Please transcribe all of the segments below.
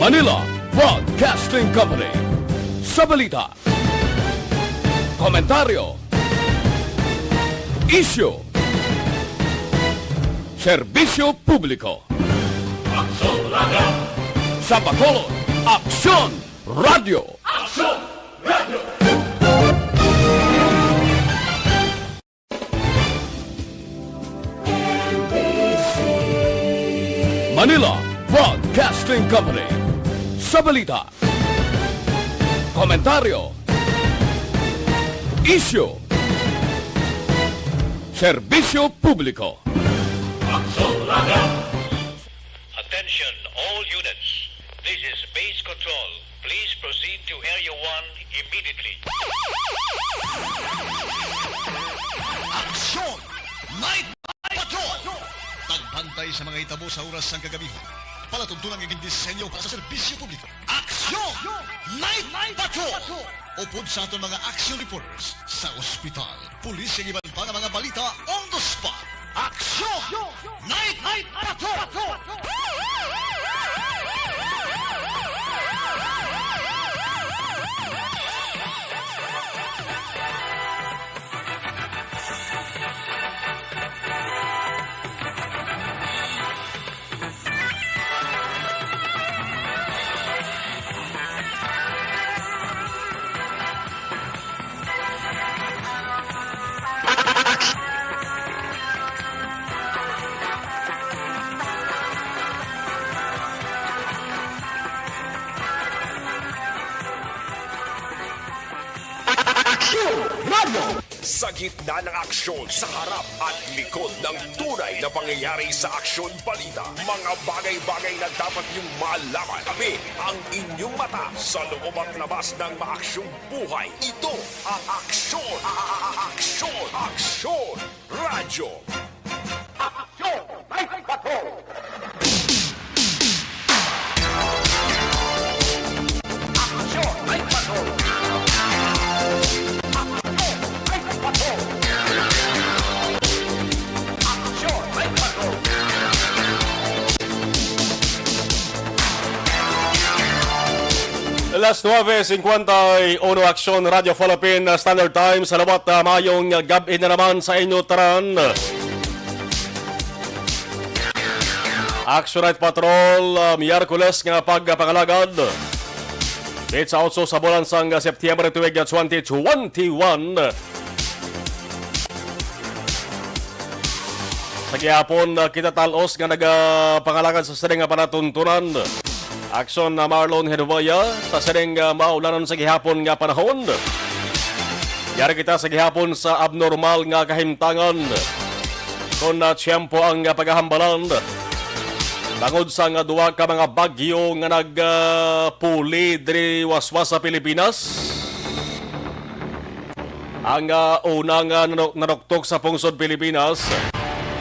Manila Broadcasting Company. Sa balita, komentaryo, isyu, serbisyo publiko. Aksyon Radio! Sa Bacolod, Aksyon Radio! Aksyon Radio! Manila Broadcasting Company. Sa balita, komentaryo, isyu, serbisyo publiko. Aksyon Radio! Attention all units. This is base control. Please proceed to Area 1 immediately. Aksyon! Night Patrol! Tagbantay sa mga itabo sa oras ng kagabihan. Palatuntunan ng disenyo para sa serbisyo publiko. Aksyon! Night Patrol! Upod sa aton mga action reporters sa ospital, pulis ang iban pa ng mga balita on the spot. Aksyon! Night Patrol! Sa gitna ng aksyon, sa harap at likod ng tunay na pangyayari sa aksyon balita, mga bagay-bagay na dapat niyong malaman. Kami ang inyong mata sa loob at labas ng maaksyong buhay. Ito ang aksyon! Aksyon! Aksyon! Radyo! Aksyon! Night Patrol! Aksyon! Night Patrol! Alas 9:51 Aksyon Radio Philippine Standard Time. Salamat mayong gabi na naman sa inyo taran. Action Night Patrol, Miyerkules nga pagpangalagad. Dito sa 8 sa bulan sang Setyembre tuig 2021. Sa gihapon kita talos nga nagapangalagad sa sering nga panatuntunan. Aksyon na Marlon Hedovaya sa sering maulanan sa gihapon nga panahon. Yari kita sa gihapon sa abnormal nga kahimtangan. Kung tiyempo ang paghahambalan. Tangod sa nga duwa ka mga bagyo nga nagpuli diri waswas sa Pilipinas. Ang unang nanuktok sa pungsod Pilipinas.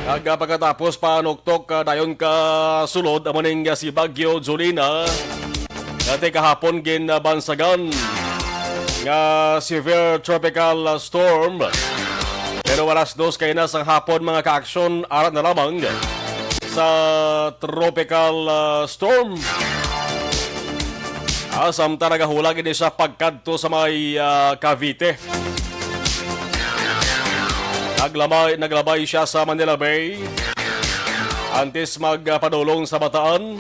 Pagkatapos pa nuktok dayon ka sulod amoning si Bagyo Jolina. Dati kahapon ginbansagan nga severe tropical storm. Pero alas 2 kayo na sa hapon mga ka-aksyon arat na lamang sa tropical storm. Asam talaga hulag ini sa pagkadto sa may Cavite. Naglabay siya sa Manila Bay antes magpadulong sa Bataan.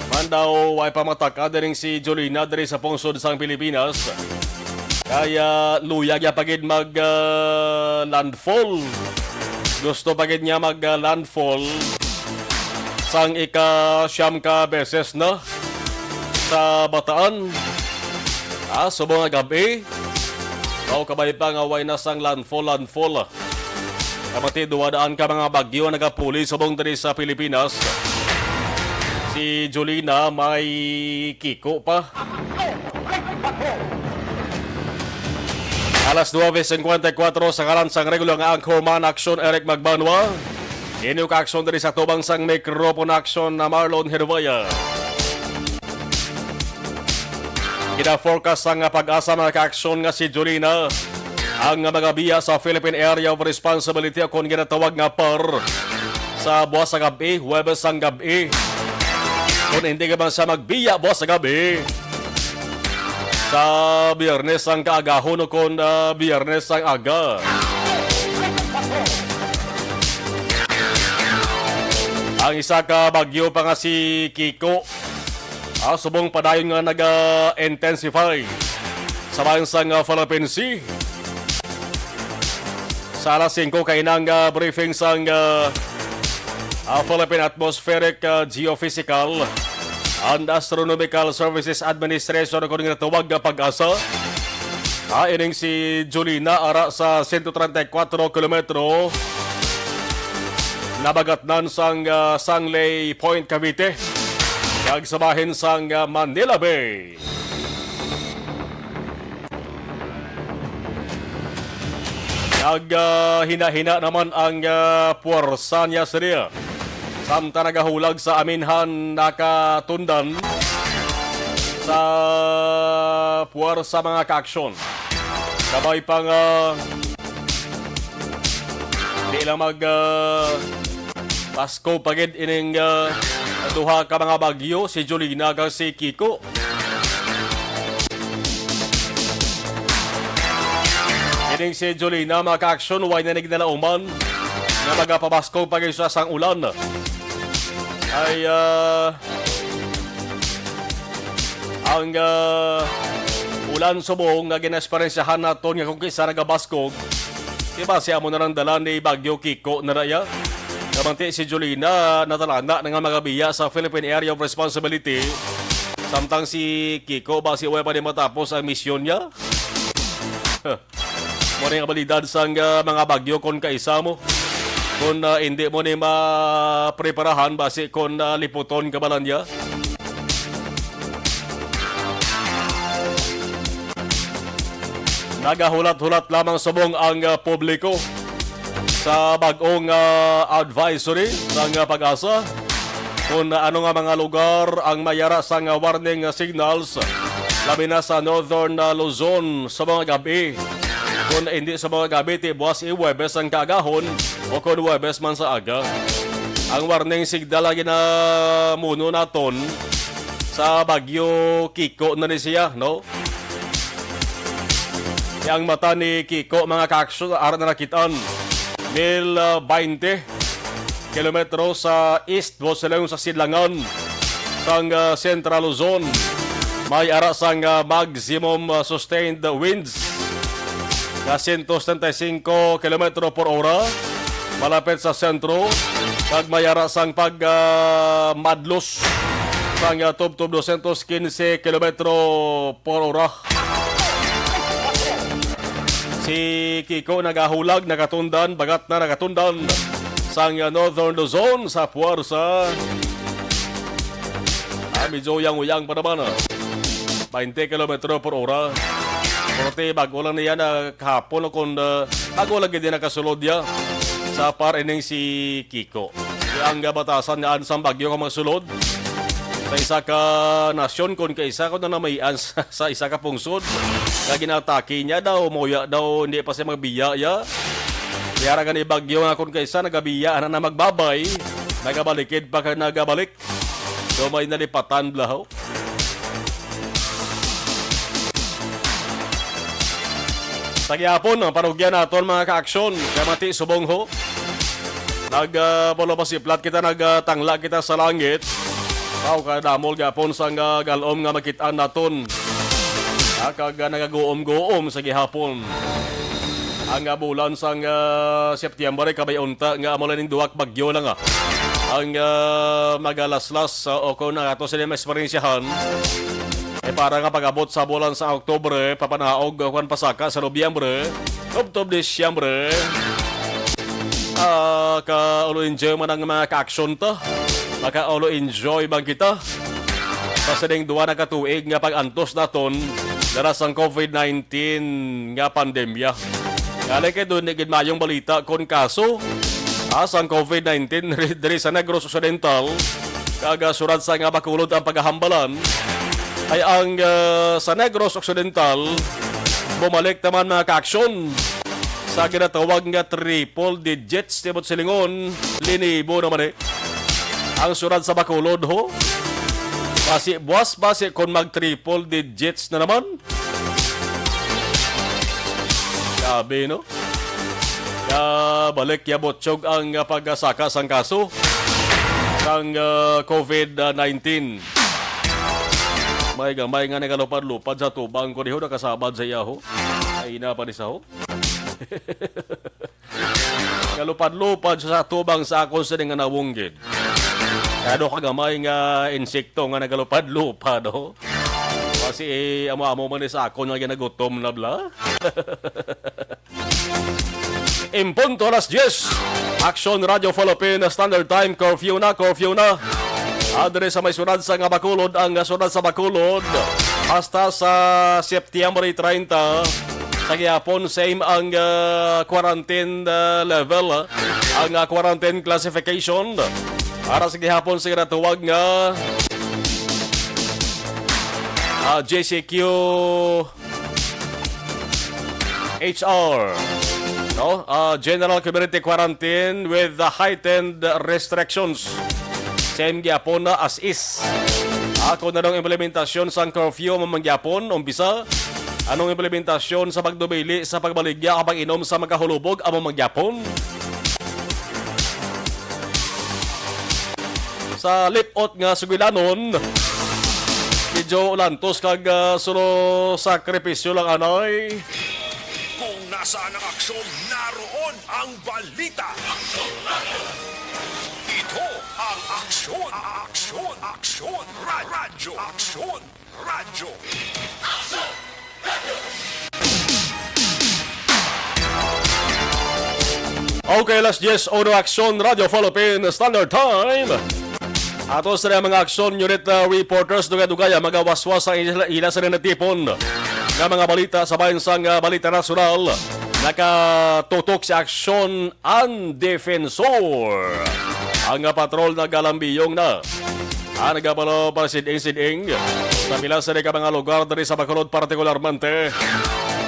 Mandaw ay pamataka din si Jolina diri sa pungsod sang Pilipinas. Kaya luyag ya pagid landfall. Gusto pagid niya landfall sang ika-siyam ka beses na sa Bataan. Subong nga gabi. O kabay pa nga way na sang landfall. Kamati duwadaan ka mga bagyo nagapuli subong diri sa Pilipinas. Si Jolina may kiko pa. Alas 9:54 sa kalan sang regular nga Anchorman Action Eric Magbanwa. Inyo ka-aksyon diri sa tubang sang microphone action na Marlon Hedovaya. Kina-forecast ang pag-asa mga ka-aksyon nga si Jolina ang mga biya sa Philippine Area of Responsibility kung ginatawag nga PAR sa buwas sa gabi, Huwebes ang gabi. Kung hindi ka man sa magbiya, boss, sa gabi. Sa Biyernes ang kaagahon o kung Biyernes ang aga. Ang isa ka bagyo pa nga si Kiko. Subong padayon nga nag-intensify sa bansang Philippine Sea. Sa alas 5 kay nang briefing sang Philippine Atmospheric Geophysical and Astronomical Services Administration kung nga tawag nga pag-asa. Ining si Julina ara sa 134 kilometro nabagatnan sang Sangley Point, Cavite. Kagsabahin sang Manila Bay. Hina-hina naman ang puwersa niya sa riya. Samta nagahulag sa aminhan nakatundan sa puwersa mga kaaksyon. Sabay pang di lang Pasko pagid ining duha ka mga bagyo, si Julina kag si Kiko. Ining si Julina mga ka-aksyon, way na nagdalauman na magapabasko pagid sa sang ulan. Ay ang ulan subong nga ginesperansyahan naton nga kung kisa nagabaskog. Diba siya mo na lang dala ni Bagyo Kiko na raya? Kamanti si Julina natalana ng mga biya sa Philippine Area of Responsibility. Samtang si Kiko ba si uwi pa din matapos ang misyon niya? Muna yung abalidad sa mga bagyo kung kaisa mo. Kung hindi mo ni mapreparahan basi kung liputon ka balan niya. Nagahulat-hulat lamang subong ang publiko sa bagong advisory ng pag-asa kung ano nga mga lugar ang mayara sa warning signals labi na sa Northern Luzon sa mga gabi. Kung hindi sa mga gabi, buwas i-Webes ang kaagahon o kung Webes man sa aga. Ang warning signal lagi na muno naton sa Bagyo Kiko na ni siya, no? Yang mata ni Kiko, mga kaaksyon, araw na nakitaan. 20 kilometro sa east, Boselong sa Sidlangan, sang Central Luzon. May ara sang maximum sustained winds na 175 kilometro per ora malapit sa sentro. Kag may ara sang madlos sang tub-tub 215 kilometro per ora. Si Kiko nagahulag, nagatundan, bagat na nagatundan sang Northern Luzon sa puwersa. Medyo uyang-uyang pa naman. 20 km per ora. Porte bago lang niya na kahapon kung bago lang din nakasulod niya sa parining si Kiko. Ang batasan nga ansang bagyo ka magsulod sa isa ka nasyon kung kaisa ko na namayan sa isa ka pungsod na ginatake niya daw, moya daw, hindi pa siya magbiya ya. Kaya nga ni bagyo nga kung kaisa nagabiya na magbabay, nagabalikid pa ka nagabalik. So may nalipatan blahaw. Sa gihapon, ang panugyan naton mga ka-aksyon, kamati subong ho. Nagpalapasiplat kita, nagtangla kita sa langit. Kadamol gapon sa galom nga makitaan naton. Kag nagaguom-guom sa gihapon. Ang bulan sa September kabay unta nga amo lang duwak bagyo lang ang magalaslas o kung ato sila ma-experiensyahan. Para nga pag-abot sa bulan sa Oktubre, papanaog kung pasaka sa Nobyembre, Oktubre, Disyembre. Ka-ulo enjoy man ang mga ka-aksyon to. Maka-ulo enjoy bang kita. Sa sining duwa na katuig nga pag-antos naton daras ang COVID-19 nga pandemya. Kali kay doon naging mayong balita kung kaso ang COVID-19 diri sa Negros Occidental kagasuran sa nga bakulod ang paghahambalan ay ang sa Negros Occidental bumalik naman mga ka-aksyon sa ginatawag nga triple digits tibot silingon linibo naman ang surat sa bakulod ho Buwas base kung mag-triple digits na naman. Sabi, no? Balik yabotsyog ang pagkasaka sang kaso sang COVID-19. May gamay nga nagalupad-lupad sa tubang ko diho, nakasabad sa iyaho. Ay na pa ni saho. Galupad-lupad sa tubang sa akon sa nga nawunggid. Kado kagamay nga insekto nga nagalupad-lupad, no? Kasi amo-amo man sa akon nga ginagutom na bla. Impunto alas 10. Action Radio Philippines Standard Time. Curfew na. Adre sa may sunod sa nga Bacolod. Ang sunod sa Bacolod hasta sa September 30. Sa gihapon, same ang quarantine level. Ang quarantine classification. Para sa gihapon sa ginatuwag nga JCQ HR. No? General Community Quarantine with the heightened restrictions. Same gyapon na as is. Ako na nung implementasyon sa curfew mamangyapon, umpisa. Anong implementasyon sa pagdubili sa pagbaligya kapag inom sa magkahulubog ang mamangyapon? Sa lipot nga sugilanon, medyo ulantos kag sulo sakripisyo lang anay. Kung nasaan ang aksyon, naroon ang balita. Ito ang aksyon, radyo. Okay, last 10 Ono Aksyon Radio Philippines Standard Time. Ato sa mga aksyon unit reporters dugay-dugay magawaswas ang ila sa natipon nga mga balita sa bansang balita nasyonal. Nakatutok sa aksyon ang defensor. Ang patrol na galambiyong na. Nagapalo para siding sa pila sa mga lugar dari sa Bacolod partikularmente.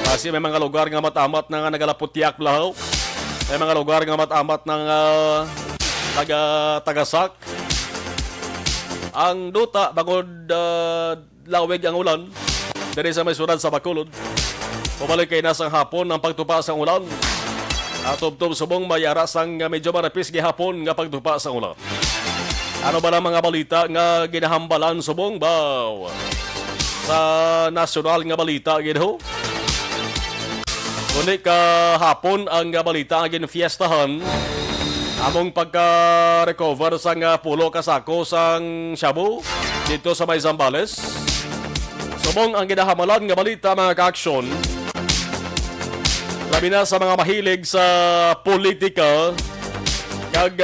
Kasi may mga lugar nga matamat na nagalaputiak blahaw. May mga lugar nga matamat ng tagasak. Ang duta bangod lawig ang ulan dari sa may sunod sa Bacolod. Pumalik kay nasang hapon ang pagtupa sa ulan. At tubtob subong mayara sang medyo marapis gihapon nga pagtupa sa ulan. Ano ba lang mga balita nga ginahambalan subong baw sa nasyonal nga balita ginho? Kundi hapon ang balita nga ginfiestahan among pagka-recover sang pulo kasako sang Shabu dito sa may Zambales. Subong ang ginahamalan nga balita mga ka-aksyon. Labi na sa mga mahilig sa politika kag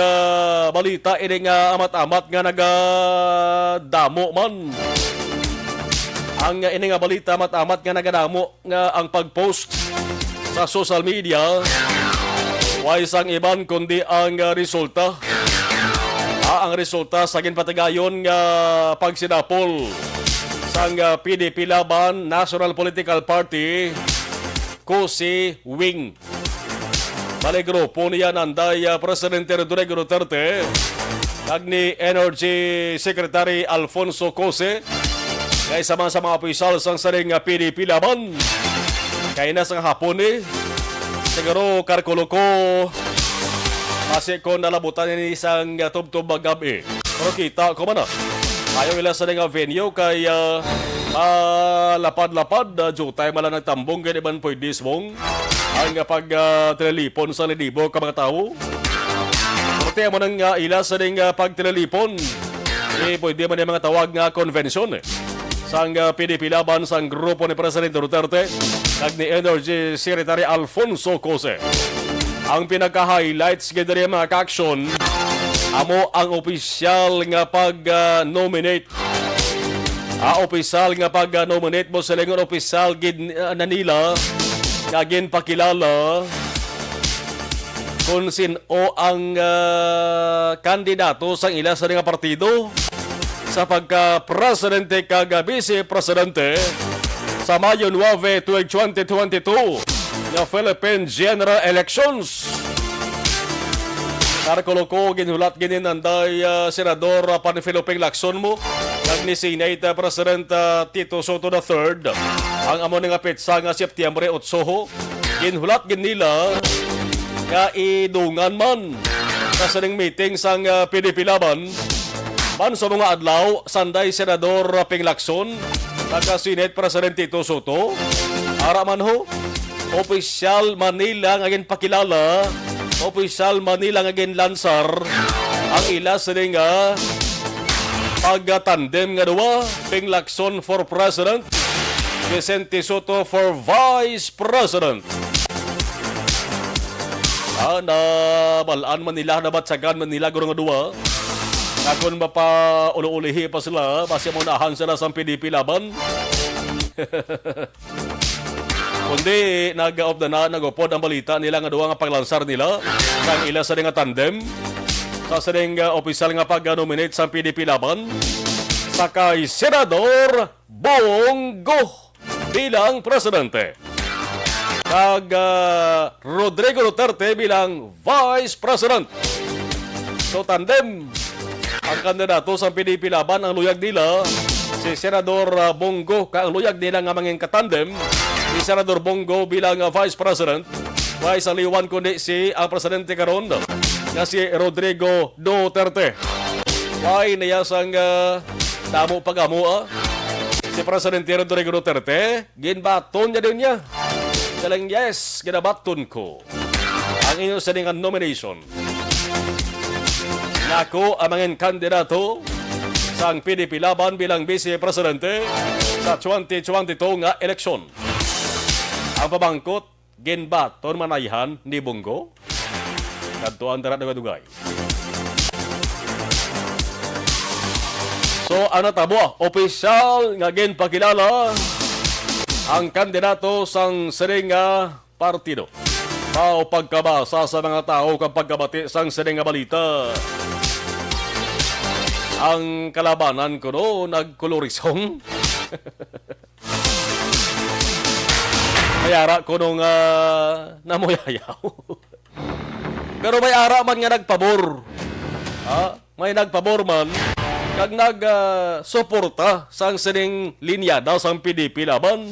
balita ini nga amat-amat nga nagadamo man. Ang ini nga balita amat-amat nga nagadamo nga ang pag-post sa social media. Way sang iban kundi ang resulta. Ang resulta sa ginpatagayon nga pagsinapol sang PDP Laban National Political Party Kusi Wing. Bali grupo niya nanday Presidente Rodrigo Duterte kag ni Energy Secretary Alfonso Cose kay sama sa mga opisyal sang saring PDP Laban. Kaya na sang hapon siguro karkulo ko kasi ko nalabutan ni isang tubtub gabi. Pero kita ko man ayaw ila sa nga venue kay lapad-lapad jutay mala nagtambong kaya iban pwede smong ang pag-telepon sa libo ka mga tao. Pwede mo nang ila sa nga pag-telepon pwede man yung mga tawag nga konvensyon sang PDP Laban sang grupo ni Presidente Duterte kag ni Energy Secretary Alfonso Cose. Ang pinaka-highlights gidari mga ka-aksyon amo ang opisyal nga pag-nominate. Opisyal nga pag-nominate mo sa lingon opisyal gid na nila nga ginpakilala kung sino ang kandidato sang ila sa nga partido sa pagka-presidente kag vice-presidente sa Mayo 9, 2022 na Philippine General Elections. Karkulo ko ginulat ginin nanday Senador Panfilo Lacson mo kag ni Senate President Tito Soto III ang amo nga petsa nga Setyembre 8 ginhulat gin nila nga idungan man sa ning meeting sang PDP Laban man sa mga adlaw sanday Senador Ping Lacson kag Senate President Tito Soto ara man ho opisyal Manila nga pakilala opisyal Manila nga lansar ang ila sa ning pagtandem nga duwa, Ping Lacson for President, Vicente Soto for Vice President. Balaan man nila, nabatsagan man nila guro nga duwa. Kung mapa-ulo-ulihi pa sila, basi munahan sila sa PDP Laban. Kundi nag-off na nagupod ang balita nila nga duwa nga paglansar nila sang ila sa nga tandem. Sa ring opisyal nga pag-nominate sa PDP Laban sa kay Senador Bongo bilang presidente. Kag Rodrigo Duterte bilang Vice President. So tandem ang kandidato sa PDP Laban ang luyag nila si Senador Bongo kag ang luyag nila nga manging katandem si Senador Bongo bilang Vice President. May saliwan kundi si ang presidente karon nga si Rodrigo Duterte. Why niyasang damo pag-amo si Presidente Rodrigo Duterte, ginbaton niya din niya. Kalang yes, ginabaton ko ang inyong saningan nomination. Nako ang mga kandidato sa PDP Laban bilang Vice Presidente sa 2022 nga eleksyon. Ang pabangkot, ginbaton manayhan ni Bongo. Kadtuan darat nga dugay. So ano tabo, opisyal nga ginpakilala ang kandidato sang siring nga partido. Mao pagkabasa sa mga tao kapag kabati sang siring nga balita. Ang kalabanan ko no nagkolorisong. Mayara ko nung namuyayaw. Pero may ara man nga nagpabor. May nagpabor man kag nag-suporta sang sining linyada sang PDP Laban.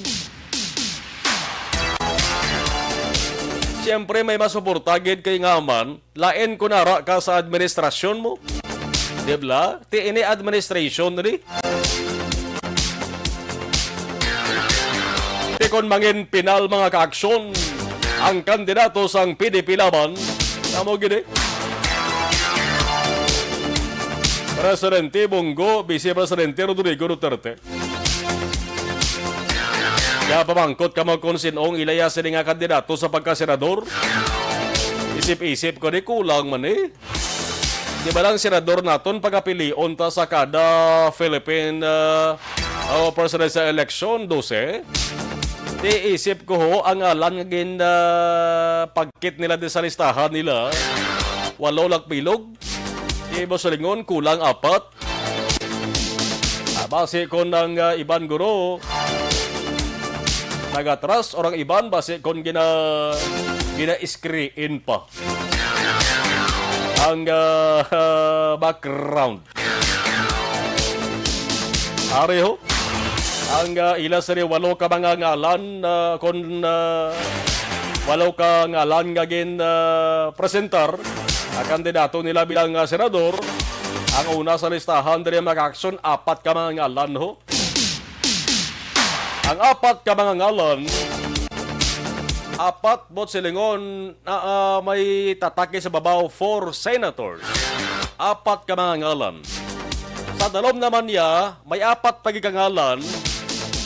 Siyempre may masuporta gid kay nga man, lain ko nara ka sa administrasyon mo. Dibla? Ti ini administration ri. Ti kon mangin pinal mga kaaksyon ang kandidato sang PDP Laban. Amo gini. Presidente Bongo, Vice Presidente Rodrigo Duterte. Kaya pamangkot ka mo kung sinong ilaya sila nga kandidato sa pagkasenador. Isip-isip ko di kulang man eh. Di ba lang senador naton pagkapilion ta sa kada Philippine presidential election 12? Di isip ko ho, ang alan nga pagkit nila din sa listahan nila. 8 lakbilog. Ibo sa lingon, kulang 4. Base ko ng iban guro, nagatras, orang iban, base ko gina-screen pa. Ang background. Ari ho. Ang ila sa 8 ka mga ngalan kung 8 ka ngalan nga presentar ang kandidato nila bilang senador. Ang una sa listahan diri mag-action 4 ka mga ngalan ho. Ang 4 ka mga ngalan 4 bot silingon may tatake sa babaw 4 senators. 4 ka mga ngalan. Sa dalom naman niya, may 4 pagi kangalan.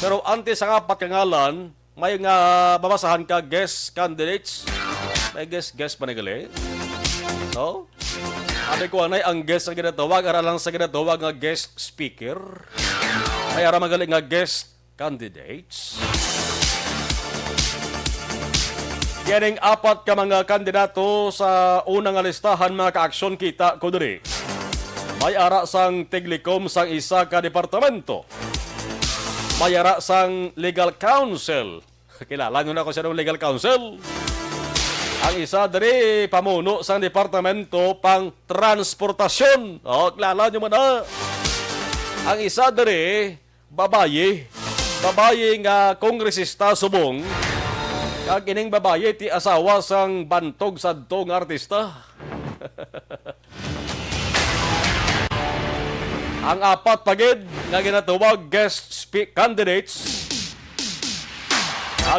Pero antes sa 4 kangalan, may nga babasahan ka guest candidates. May guest pa nagali. No? Ate ko anay ang guest sa ginatawag, aralang sa ginatawag nga guest speaker. May ara magaling nga guest candidates. Yaning 4 ka mga kandidato sa unang listahan mga ka-aksyon kita ko diri. May ara sang Tiglikom sang isa ka departamento. May ara sang legal counsel. Kilala nyo na ko siya ng legal counsel. Ang isa diri pamuno sang departamento pang transportasyon. O, kilala nyo man na. Ang isa diri, babaye. Babaye nga kongresista subong. Kag ining babaye ti asawa sang bantog sadto nga artista. Ang apat pagid nga ginatawag candidates.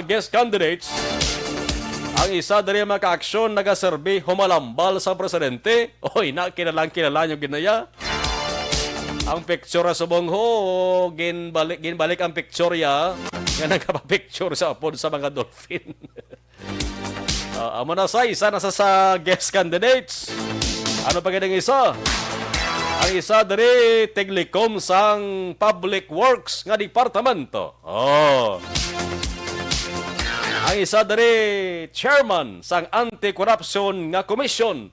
Guest candidates. Ang isa diri maka-aksyon nagaserbi humalambal sa presidente. Oy, kinala yung ginaya. Ang picture sa subong ho, ginbalik ang picture ya. Nga nagpa-picture sa upod sa mga dolphin. Amo na isa na sa guest candidates. Ano pa ganang isa? Ang isa diri Telecom sang Public Works nga departamento. Ang isa diri chairman sang Anti-Corruption nga Commission.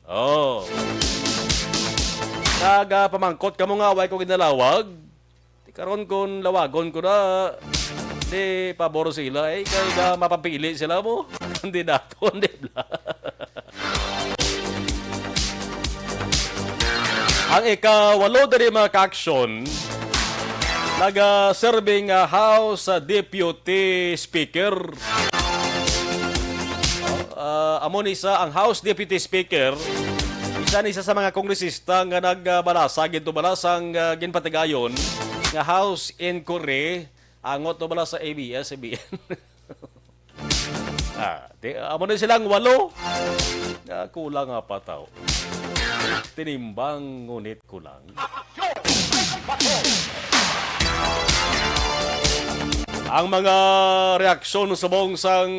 Nagapamangkot ka mo nga, way ko ginalawag. Karon kon lawagon ko na, di pabor sila, kaya mapapili sila mo. Kandidato, di ba? Ang ikawalo dari mga ka-aksyon, nag-serving House Deputy Speaker. Amon isa, ang House Deputy Speaker, isa sa mga kongresista nga nagbalasag ito balasang ginpatigayon nga House Inquiry angot to bala sa ABS-CBN. Amo na silang 8. Kulang nga pa tao. Tinimbang ngunit kulang. Ang mga reaksyon sa buong sang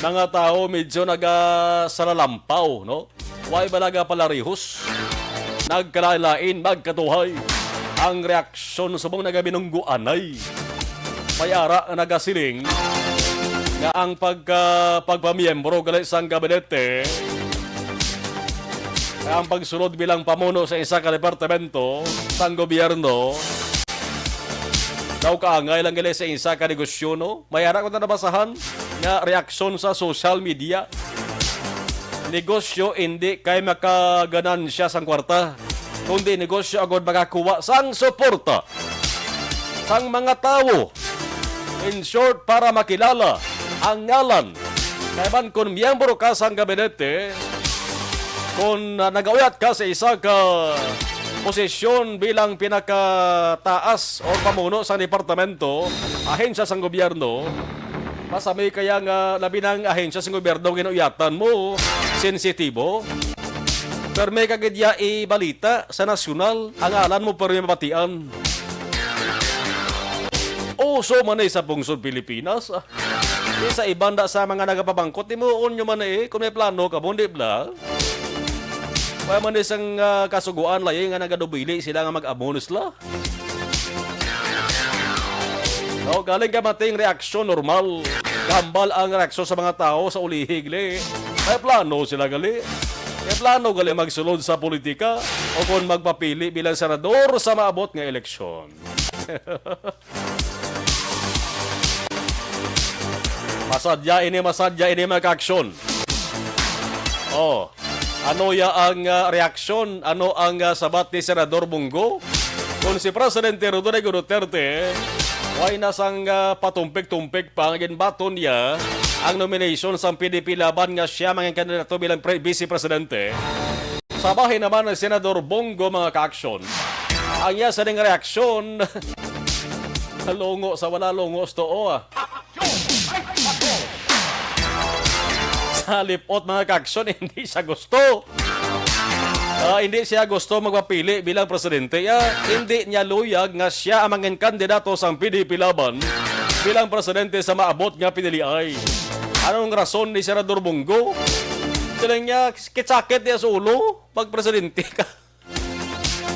mga tao medyo nagasaralampaw, no? Way balaga palarihos. Nagkalalain, magkatuhay. Ang reaksyon sa buong nagabinungguanay. Mayara na nagasiling nga ang pagpamiyembro galit sa gabinete, ang pagsunod bilang pamuno sa isa ka departamento sang gobyerno, daw kaangay lang galit sa isa ka negosyo, no? Mayara ko na nabasahan nga reaksyon sa social media. Negosyo hindi kay makaganansya sang kwarta, kundi negosyo agad makakuha sang suporta sang mga tao. In short, para makilala ang ngalan. Kaya man kung miyembro ka sang gabinete, kung nag-auyat ka sa isa ka posisyon bilang pinakataas o pamuno sa departamento, ahensya sang gobyerno, masami kaya nga labi ng ahensya sang gobyerno ginuyatan mo, sensitibo. Pero may kagidya ibalita sa nasyonal, ang alan mo pero yung mapatian. Uso man sa pungsod Pilipinas. Sa ibanda sa mga nagapabangkot, imuon nyo man kung may plano ka, bundi bla. Kaya man isang kasuguan layo nga nagadubili sila nga mag-amonos la. No, galing ka mating reaksyon normal. Gambal ang reaksyon sa mga tao sa ulihig li. May plano sila gali. May plano gali magsulod sa politika o kung magpapili bilang senador sa maabot nga eleksyon. Masadya ini mag-aksyon. Ano ya ang reaksyon? Ano ang sabat ni Senador Bongo? Kung si Presidente Rodrigo Duterte ay nasang patumpik-tumpik pa ang ginbaton niya ang nomination sa PDP laban nga siya mga kandidato bilang Vice Presidente. Sa bahay naman ng Senador Bongo mga ka-aksyon. Ang iya sa ding reaksyon longo sa wala longos to Sa lipot mga ka-aksyon, hindi siya gusto. Hindi siya gusto magpapili bilang presidente. Hindi niya luyag nga siya ang mga kandidato sa PDP laban bilang presidente sa maabot nga piniliay. Anong rason ni Senador Bongo? Silang niya, kitsakit niya sa ulo pag presidente ka.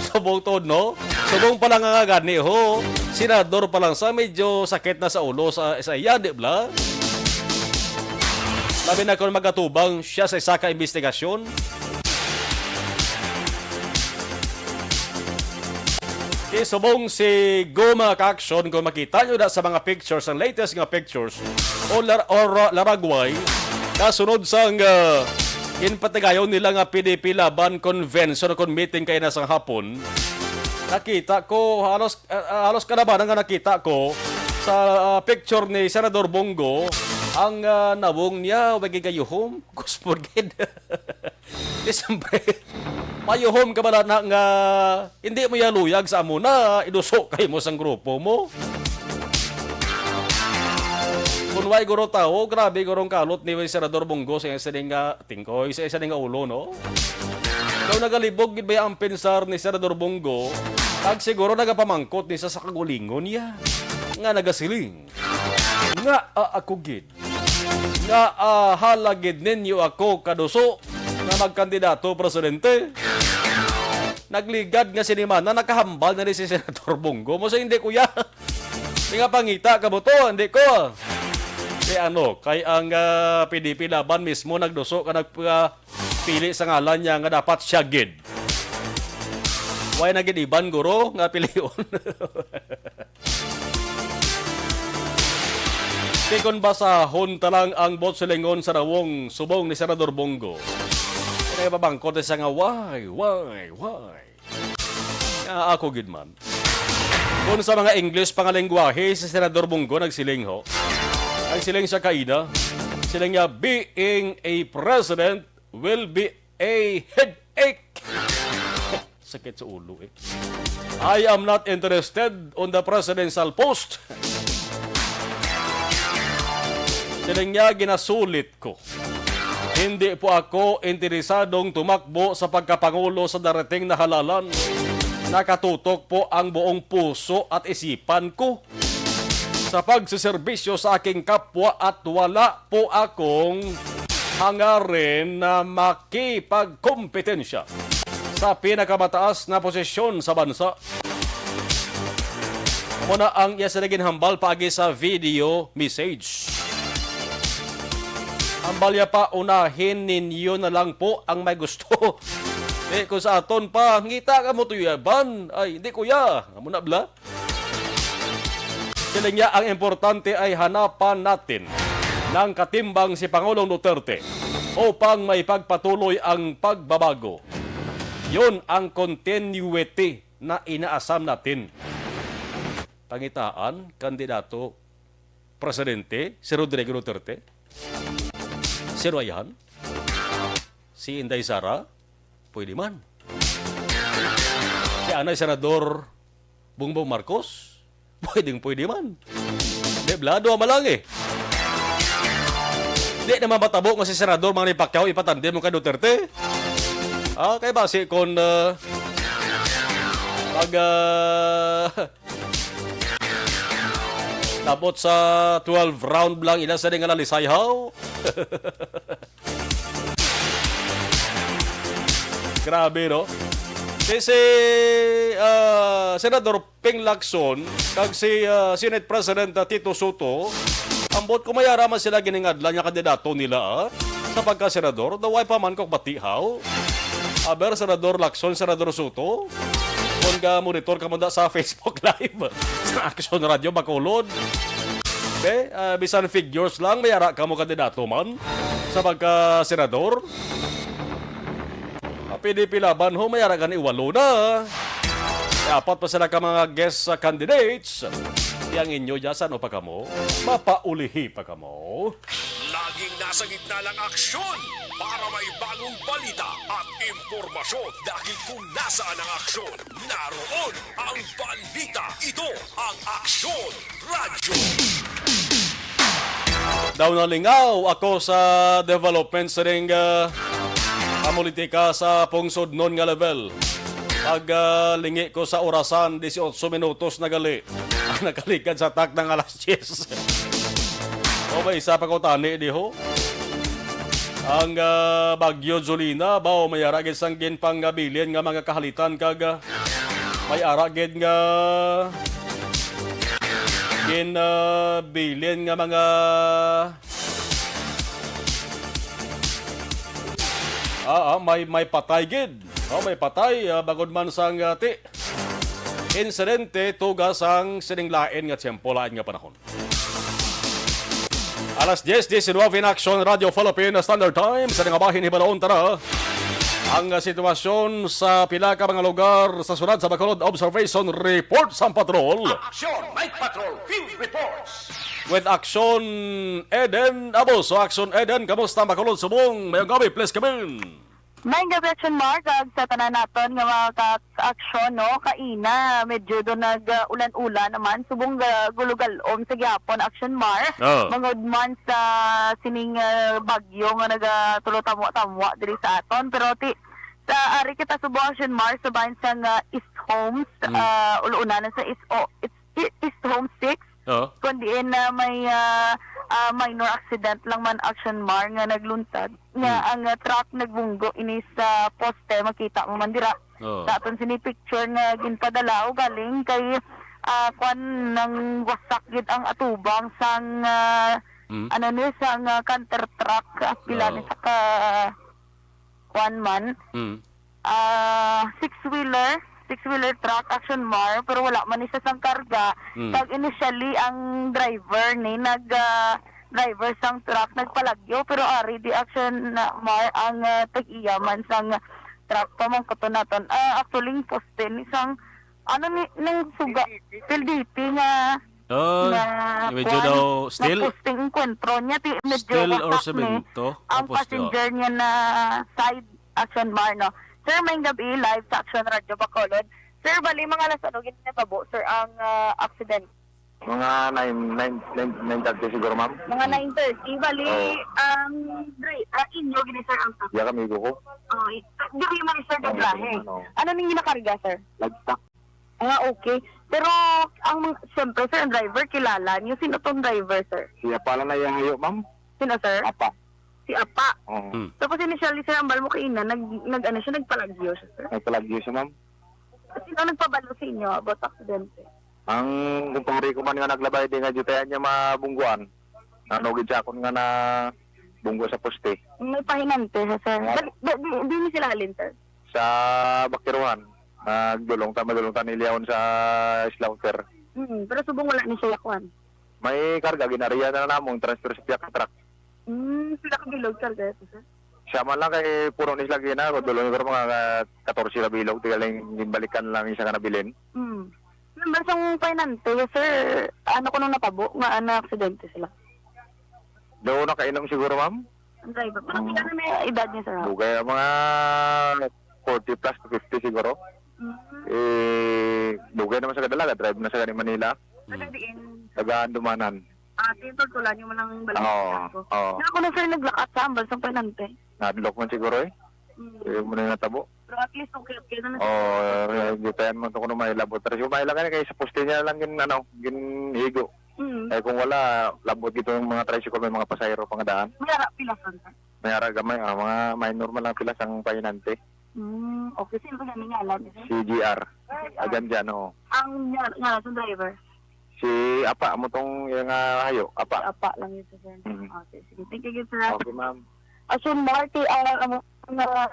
Subong to, no? Subong pa lang nga gani, ho. Senador pa lang sa medyo sakit na sa ulo sa iya, di ba? Labi na kung magatubang siya sa isa ka investigasyon. Subong si Goma ka-aksyon, kung makita nyo na sa mga pictures, ang latest nga pictures, o Laragway, kasunod sa inpatigayon nila nga PDP laban convention o meeting kay nasang hapon, nakita ko, halos kanabanan nga nakita ko sa picture ni Senador Bongo, ang nawong niya, wagi kayuhom, kuspurgid. Di siyempre, mayuhom ka ba na nga, hindi mo yaluyag sa amo na, idusok kayo mo sang grupo mo. Kunway guro tao, grabe gurong kalot ni Senador Bongo sa isa nga tingkoy, sa isa nga ulo, no? Daw nagalibog gid ba ang pensar ni Senador Bongo, kag siguro nagapamangkot ni sa kagulingon niya. Nga nagasiling. Nga ako gid. Nga halagid ninyo ako kaduso na magkandidato presidente. Nagligad nga sinimana, nakahambal na rin si Senador Bongo. Mo sa hindi kuya. Hindi nga pangita ka mo to, hindi ko. Kaya kay ang PDP laban mismo nagduso ka nagpili sa ngalan niya nga dapat siya gid. Why nagid iban guro nga pilion? Tikon basahon talang ang bot silingon sa rawong subong ni Senador Bongo. Kaya babangkot sa nga why? Ako gid man. Kung sa mga English pangalengguwahe si Senador Bongo nagsiling ho. Ang siling sa kaina, siling niya, being a president will be a headache. Sakit sa ulo eh. I am not interested on the presidential post. Siling niya, ginasulit ko. Hindi po ako interesadong tumakbo sa pagkapangulo sa darating na halalan. Nakatutok po ang buong puso at isipan ko sa pagsiservisyo sa aking kapwa at wala po akong hangarin na makipagkompetensya sa pinakamataas na posisyon sa bansa. Muna ang yasinagin hambal paagi sa video message. Hambal ya pa, unahin ninyo na lang po ang may gusto. Kung sa aton pa, ngita ka mo tuyaban. Ay, hindi kuya. Muna bla. Siling niya, ang importante ay hanapan natin ng katimbang si Pangulong Duterte upang may pagpatuloy ang pagbabago. Yun ang continuity na inaasam natin. Pangitaan, kandidato, presidente, si Rodrigo Duterte, si Royan, si Inday Sara, pwede man. Si Anay Senador Bongbong Marcos, pwede man. Di, blado malang eh. Di naman matabo nga si Senador mga ni Pacquiao ipatandem mo kay Duterte. Kaya base kung tapos sa 12 round lang ila sa nga lalisayhaw. Grabe, no? Si Senador Ping Lacson kag si Senate President Tito Soto, ambot ko mayaraman sila giningadla niya kandidato nila sa pagka-senador, daway pa man kong batihaw. Aber Senador Lacson, Senador Soto, kung monitor ka muna sa Facebook Live sa Action Radio Bacolod. Okay, bisan figures lang, mayara ka mo kandidato man sa pagka-senador. PDP laban ho, mayara ka ni walo na. Apat pa sila ka mga guest candidates. Yang inyo yasan o pa kamo, mapaulihi pa kamo. Laging nasa gitna ng aksyon para may bagong balita at impormasyon. Dahil kung nasaan ang aksyon, naroon ang balita. Ito ang Aksyon Radio. Daw nalingaw ako sa development sa ring politika sa pungsod nun nga level. Pag lingi ko sa orasan, 18 minutos na gali. Ang nakalikad sa tak ng alas 10. O may isa pa ko tani di ho. Ang Bagyo Jolina, bao may aragid sang gin pang bilin nga mga kahalitan kag may aragid nga gin bilin nga mga may patay gid. May patay bagod man sang ti insidente tugas ang sininglain nga tiyempo lain nga panahon. Alas 10:19 in Action Radio Philippine Standard Time sa nga bahin ni Balaon tara. ang sitwasyon sa pila ka mga lugar sa sunod sa Bacolod Observation Report sa Patrol. Aksyon Night Patrol Field Reports. With Action Eden Abos. So Action Eden, kamusta ang Bacolod Subong? Mayong gabi, please come in. May gabi Mark, sa tanan naton nga mga ka-aksyon, no? Kaina, medyo doon nag-ulan-ulan naman. Subong gulugalom sa gyapon, Action Mark. Oh. Mangod man sa sining bagyo nga nagatulo-tamwa-tamwa diri sa aton. Pero sa ari kita subong Action Mark, sa bahin sa East Homes, ulunan sa East Homes 6. Oh. Kundi na may minor accident lang man Action Mar nga naglunsad nga ang truck nagbunggo ini sa poste makita mo man dira. Oh. Sa aton sini picture nga ginpadala o galing kay kwan nang wasak gid ang atubang sang ano ni sang counter truck pila ni sa ka kwan man. Six-wheeler truck Action Mar pero wala man isa sang karga. Tag initially ang driver ni driver sang truck nagpalagyo pero ari di Action Mar ang tag-iya man sang truck pa man katunaton. Actually poste ni sang ano ni nang suga PLDT nga Oh, medyo daw steel? posting enkwentro niya medyo Steel or wasak ni cemento? ang Tapos, passenger niya na side Action Mar no. Sir, may gabi, live sa Action Radio Bacolod. Sir, bali mga alas ano, ginitabo, sir, ang accident. Mga 9:30 siguro, ma'am. Mga 9:30, bali, inyo, gini, sir, ang Diya kami ko. Oh, di kayo man, sir, doblahe. Ano nang ginakarga, sir? Livestock. Okay. Pero, siyempre, sir, ang driver, kilala niyo. Sino tong driver, sir? Siya pala na yung hayo, ma'am. Sino, sir? Apa. Si Apa. Oo. Tapos, initially, sir, ang bal mo kaina, nag-ano siya, nagpalagyo siya, sir. Nagpalagyo siya, ma'am. Sino nagpabalo sa inyo about accident, sir? Ang kumpare ko man nga naglabay din nga jutayan niya mabungguan. Nanugid siya akong nga na bunggo sa poste. May pahinante siya, sir. Di ni sila halin, sir? Sa Bakiruhan. Madulong ta niliyaon sa slaughter. Pero subong wala ni siya yakuan. May karga, ginariya na namong transfer sa piyak truck. Sila ka bilog, sir, sir? Siya man lang kay puro ni sila gina, dulong ko mga 14 na bilog, tigaling ginbalikan lang isa ka nabilin. Number sang pahinante, sir, ano ko nung natabo, nga na-aksidente sila. Doon na kainom siguro, ma'am? Ang driver, parang sila na may edad niya, sir. Bugay mga 40 plus to 50 siguro. Bugay naman sa kadalaga, drive na sa gani Manila. Nagadiin, Tagaan dumanan. tintod ko lang yung manang balik ko. Oo. Na ako na, sir, naglakat sa ambal sang pahinante. Nadlock man siguro eh. Muna yung natabo. Pero at least, okay na Gitayan mo ito kung may labot. Pero yung may lang kaya sa poste niya lang ginihigo. Eh kung wala, labot dito yung mga tricycle, may mga pasayro pangadaan. May harap pila, sir. May haraga mga minor man lang pilas ang pahinante. Okay, sino ba namin ngalan? CGR. Agan dyan, oo. Ang ngalan sa driver? Si Apa, mo tong yung hayo. Apa. Apa lang yun, sir. Okay, sige. Thank you, sir. Okay, ma'am. Asun Marty,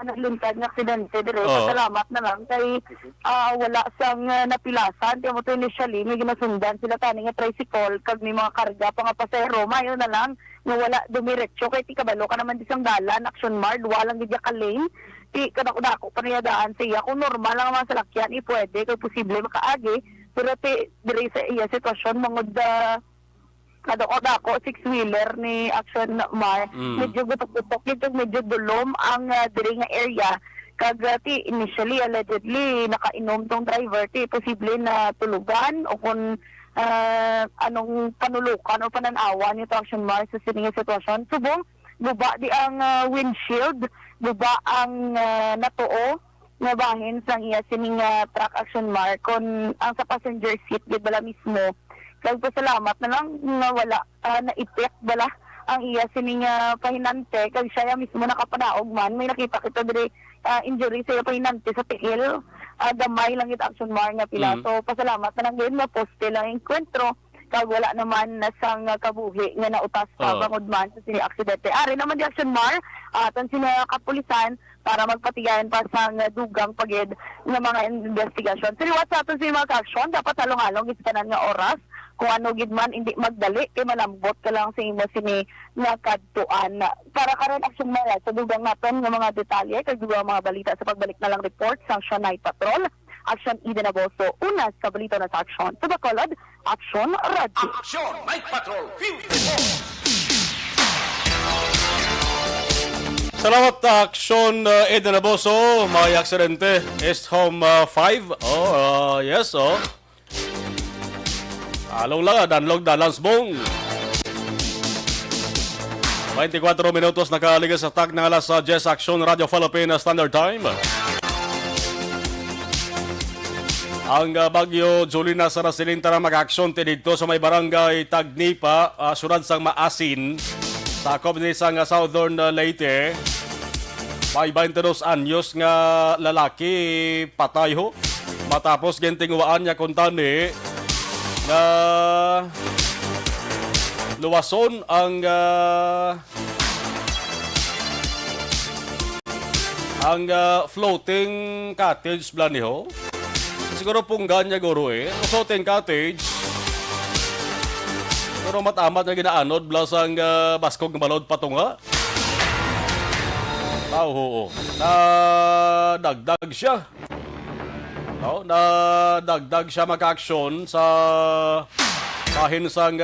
nagluntad ng aksidente dire. Oo. Salamat na lang kay wala sang napilasan. Tiyan mo to initially, may ginasundan sila tani nga tricycle kag may mga karga pa nga pasero. Mayo na lang nga wala dumiretso kay ti kabalo ka naman di sang dalan Action Mart walang gidya ka lane. Ti kadako-dako pa niya daan siya. Kung normal lang ang mga salakyan, pwede kay posible makaagi. Pero ti dire sa iya sitwasyon mangod kadako-dako, six-wheeler ni Action Mar, medyo gutok-gutok dito, medyo dulom ang diri nga area. Kag initially, allegedly, nakainom tong driver, posible na tulugan o kung anong panulukan o pananawa ni Action Mar sa sining sitwasyon. Subong, guba di ang windshield, guba ang natuo, nga bahin sang iya sining truck Action Mar, kung ang sa passenger seat, di bala mismo, salamat na lang nga wala na-effect bala ang iya sining pahinante kag siya mismo nakapanaog man may nakita kita diri injury sa pahinante sa tiil gamay lang ita Action Mar nga pila so pasalamat na lang gyud na poste lang enkwentro kag wala naman na sang kabuhi nga nautas pa bangod man sa sini aksidente ari naman di Action Mar atan sina kapulisan para magpatigayan pa sang dugang pagid nga mga investigasyon. Siriwat sa aton sa mga ka-aksyon, dapat halong-halong isikanan nga oras kung ano gid man hindi magdali kay malambot ka lang sa imo sini nga kadtuan. Para karon aksyon mara sa dugang naton nga mga detalye kag dugang mga balita sa pagbalik na lang report sa Action Night Patrol. Action Eden Aboso, una sa balita na sa Action. Sa Bacolod, Action Radio. Aksyon Night Patrol 54. Salamat Action Eden Aboso, may aksidente. East Home 5. Yes. Along lang, danlog Lansbong. 24 minutos nakaligas sa tag ng alas 10 Action Radio Philippines Standard Time. Ang Bagyo Julina sa Rasilinta na mag-aksyon dito sa may barangay Tagnipa, sunod sang Maasin, sakop ni sang Southern Leyte. May 22 anyos nga lalaki patay ho. Matapos genting uwaan niya kuntani na luwason ang floating cottage plan niyo. Siguro pong ganya guro floating cottage. Pero matamat na ginaanod blasang baskog ng balod patunga. Na dagdag siya. Na dagdag siya mag-aksyon sa pahinsang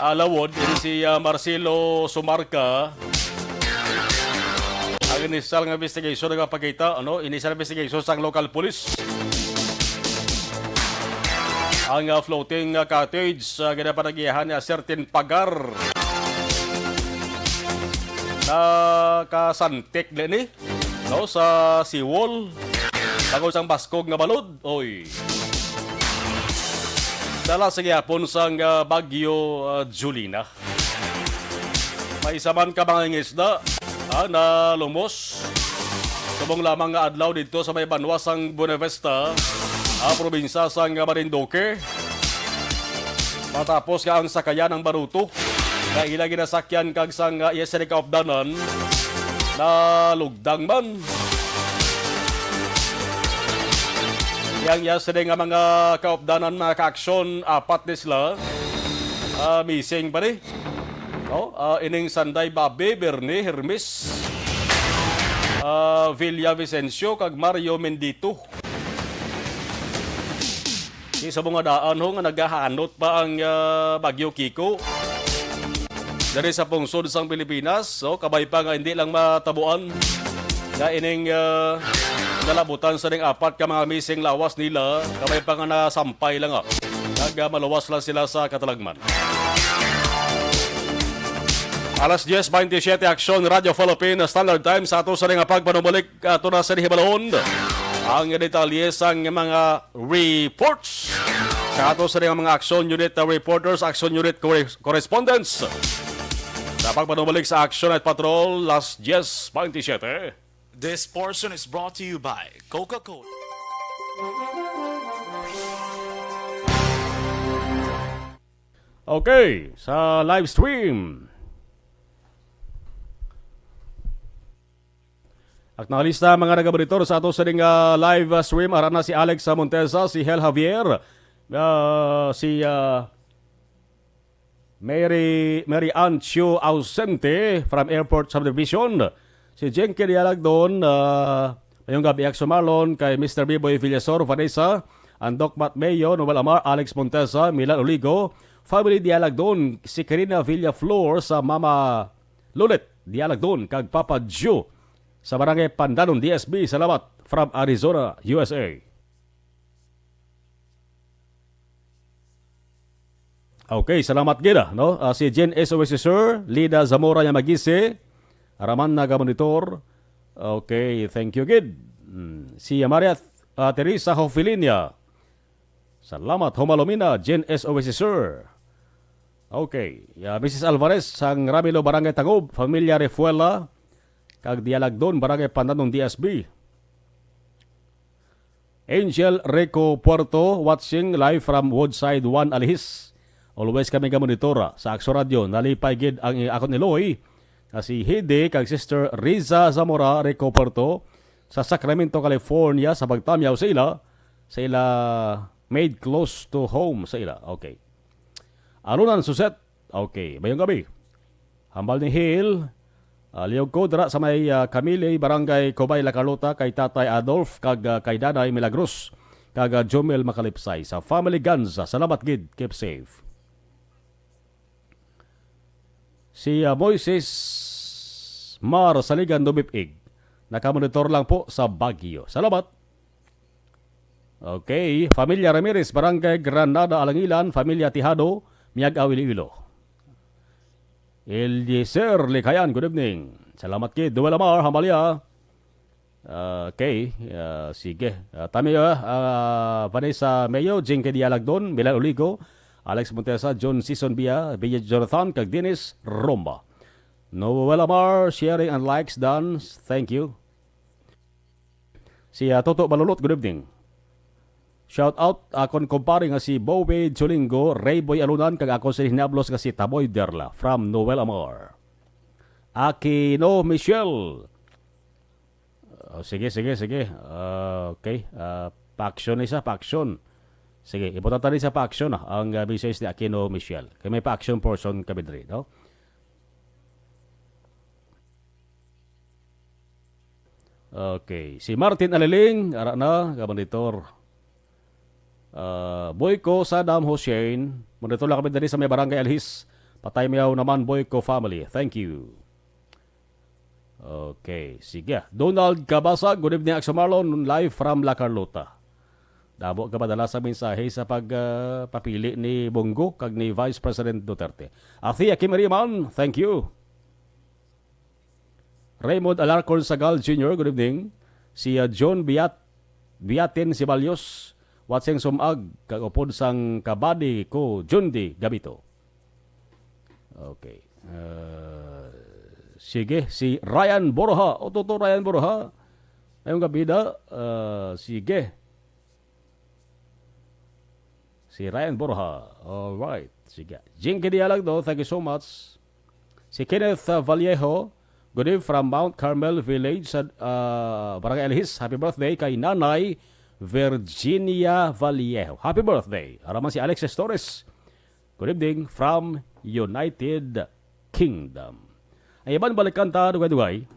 alawod. Ini si Marcelo Sumarca. Ang initial nga investigation nga pagkita, initial investigation sa local police. Ang floating cottage ginapanagihan niya certain pagar na kasantik din sa seawall. Tagos ang baskog nga balod. Dala sa gyapon sang Bagyo Julina. May isa man ka mga isda na lumos. Subong lamang nga adlaw dito sa may banwasang Buenavista, probinsya sang Marinduque. Matapos nga ang sakayan ng baruto na ilang ginasakyan kag sang yeseri kaopdanan na lugdang man. Yang yeseri nga mga kaopdanan na ka-aksyon, apat nisla missing pa ni. Ining Sanday Babe, Bernie Hermes, Villa Vicencio, kag Mario Mendito. Sa mga daan nga naghahanot pa ang Bagyo Kiko. Dari sa pungsod sang Pilipinas, kabay pa nga hindi lang matabuan na ining nalabutan sa ning apat ka mga missing lawas nila, kabay pa nga nasampay lang nagmalawas lang sila sa katalagman. Alas 10:27 Action Radio Philippines Standard Time sa ato sa nga pagpanubalik ato na sa Hibalon. Ang detalye sang mga reports sa ato sa mga Action Unit reporters, Action Unit correspondents. Sa pagpanubalik sa Action at Patrol, last 10:27. This portion is brought to you by Coca-Cola. Okay, sa live stream. At nakalista mga nagabaritor sa ato sa live stream. Arana si Alex Montesa, si Hel Javier, si Mary Ann Chiu Ausente from Airport Subdivision. Si Jenky Dialagdon, ngayong gabi Sumarlon, kay Mr. Biboy Villasor, Vanessa, Andok Matt Mayo, Noel Amar, Alex Montesa, Milan Oligo, Family Dialagdon, si Karina Villaflor sa Mama Lulit Dialagdon, kag Papa Joe sa Barangay Pandanon, DSB. Salamat from Arizona, USA. Okay, salamat gina, si Jen SOS Sir, Lida Zamora Yamagise, Araman Nagamonitor. Okay, thank you, Gid. Si Maria Teresa Hofilinia. Salamat, Homalomina, Jen SOS Sir. Okay, Mrs. Alvarez, sang Ramilo Barangay Tagob, Familia Refuela, kag Dialagdon, Barangay Pandanon, DSB. Angel Reco Puerto, watching live from Woodside 1 Alihis. Always kami monitora sa Akso Radio. Nalipay gid ang akon ni Loy, si Hide kag Sister Riza Zamora Reco Puerto sa Sacramento, California, sa pagtamyaw sa ila made close to home sa ila. Okay. Alunan suset. Okay, bayong gabi. Hambal ni Hill. Liog ko dara sa may Camille, Barangay Cobay, La Carlota, kay Tatay Adolf, kag kay Danay Milagros, kag Jomel Makalipsay. Sa Family Guns, salamat gid, keep safe. Si Moises Mar Saligan Dumipig, nakamonitor lang po sa Baguio. Salamat. Okay, Familia Ramirez, Barangay Granada, Alangilan, Familia Tihado, Miag-Awil, Iloilo. Eliezer Likayan, good evening. Salamat kid, Duel Amar, Hamalia. Okay, sige. Vanessa Mayo, Jinky Dialagdon, Milan Oligo, Alex Montesa, John Season Bia, Bia Jonathan, kag Dennis Romba. Noel Amar, sharing and likes done. Thank you. Si Toto Balulot, good evening. Shout out akon kumpare nga si Bowie Jolingo, Rayboy Alunan, kag ako si hinablos nga si Taboy Derla from Noel Amar. Aquino Michelle. Sige. Okay. Pa-action isa, pa-action. Sige, ipotan sa pa-action ang message ni Aquino Michelle. Kaya may pa-action portion kami diri, no? Okay. Si Martin Aliling, ara na, kabanitor. Boyko Saddam Hussein, monitor lang kami dali sa may Barangay Alhis. Patay miyaw naman Boyko family. Thank you. Okay, sige. Donald Cabasa, good evening Axel Marlon, live from La Carlota. Dabo ka padala sa mensahe sa pagpapili ni Bongo kag ni Vice President Duterte. Athea Kimeriman, thank you. Raymond Alarcon Sagal Jr., good evening. Si John Biatin Sibalios, watseng sumag, kagupod sang kabadi ko, Jundi Gabito. Okay. Sige, si Ryan Boroha. O, totoo Ryan Boroha. Ayong gabi na. Sige. Si Ryan Boroha. Alright. Sige. Jinky Dialag do. Thank you so much. Si Kenneth Vallejo. Good evening from Mount Carmel Village sa Barangay Alhis. Happy birthday kay Nanay Virginia Vallejo. Happy birthday. Araman si Alexis Torres. Good evening from United Kingdom. Ay iban balikan ta dugay-dugay.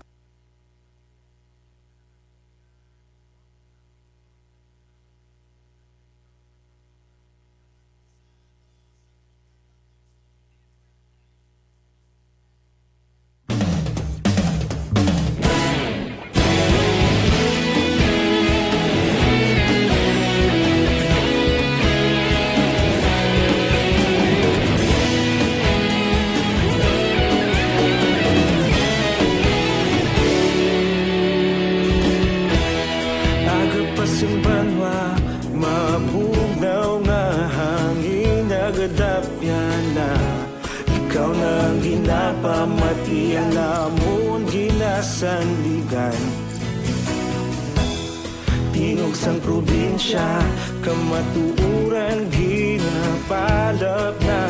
Pamatian namon ginasandigan Tingog sang probinsya kamatuuran ginapalap na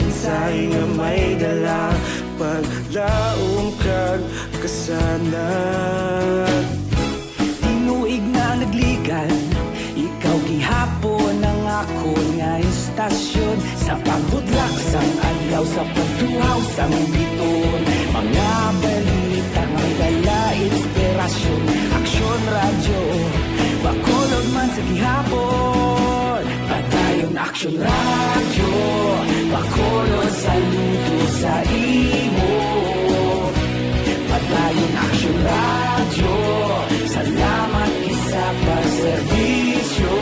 Minsay nga may dala paglaom kag kasanat Tinuig na nagligan ikaw gihapon ang ako nga istasyon Sa pagbudlak sang adlaw sa pagtuhaw sang biton Mga balita nga dala inspirasyon Aksyon radyo Bakolod man sa gihapon Padayon aksyon radyo Bakolod saludo sa imo Padayon aksyon radyo Salamat isa pa serbisyo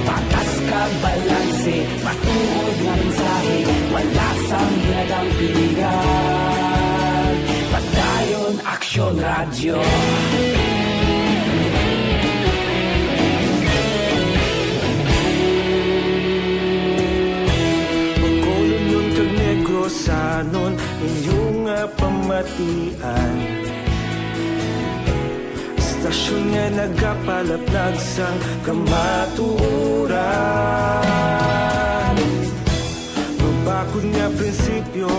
Patas ka balanse Patuod nga mensahe Wala sang hinadang pilihan Padayon Aksyon Radyo Pagkolon nun kag negrosanon Inyong pamatian Stasyon nga nagapalaplag sang kamatuuran Mabakod nga prinsipyo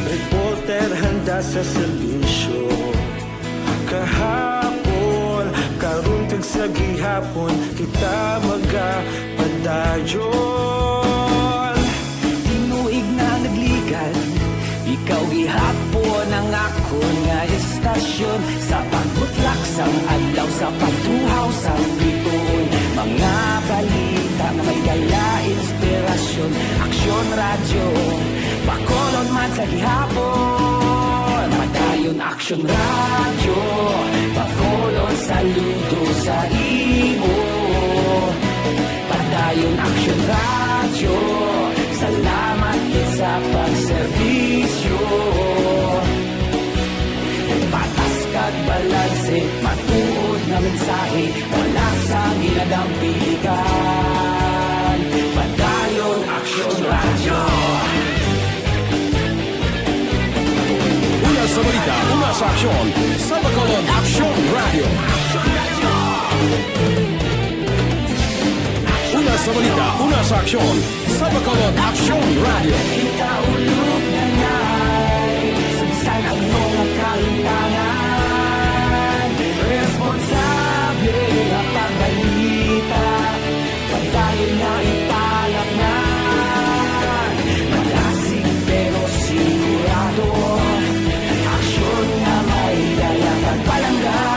Reporter handa sa serbisyo Kahapon, karong tag sa gihapon kita magapadayon. Tinuig na nagligan, ikaw gihapon ang ako nga estasyon. Sa pagbutlak sang adlaw, sa pagtuhaw sang bituon, mga balita na may dala inspirasyon. Aksyon radyo, bakolon man sa gihapon. Padayon aksyon radyo, bakolon saludo sa imo. Padayon aksyon radyo, salamat sa pagserbisyo. Patas kag balanse, matuod na mensahe, wala sa ginadampigan. Padayon aksyon radyo. Una sa balita, una sa aksyon, sa Bacolod Aksyon Radio. Una sa balita, una sa aksyon, sa Bacolod Aksyon Radio. Kita ulog na ngay, saan ang mga kalintangan. Responsable na pagbalita, pagdayon na italak na. Malasig pero sigurado, aksyon na may dala pagpalanggan.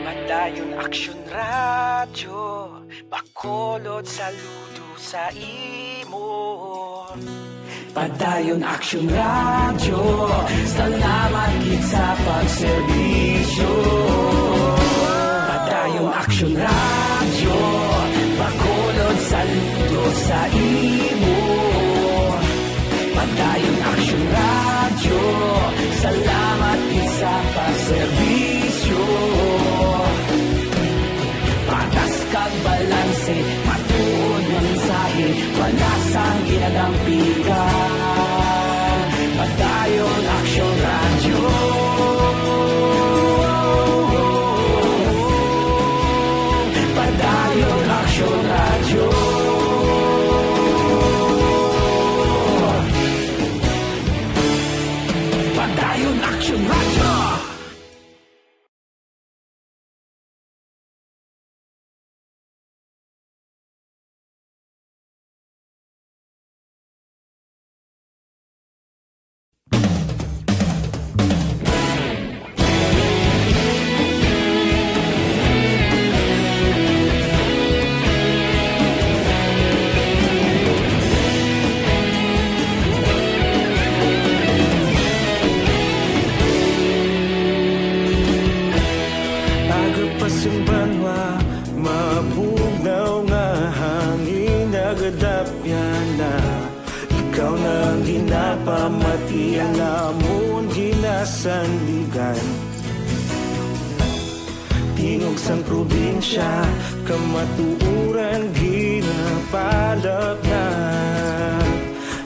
Padayon aksyon radyo, bakolod saludo sa imo. Padayon aksyon radyo, salamat gid sa pagserbisyo. Padayon aksyon radyo, bakolod saludo sa imo. Padayon aksyon radyo, salamat gid sa pagserbisyo. Patas kag balanse, matuod ng mensahe, wala sang ginadampigan. Padayon aksyon radyo. Padayon aksyon radyo. Padayon aksyon radyo. Pagpasumbanwa, mabugnaw nga hangin nagadapyan na. Ikaw na ang ginapamatian, namon ginasandigan. Tingog sang probinsya, kamatuuran ginapalap na.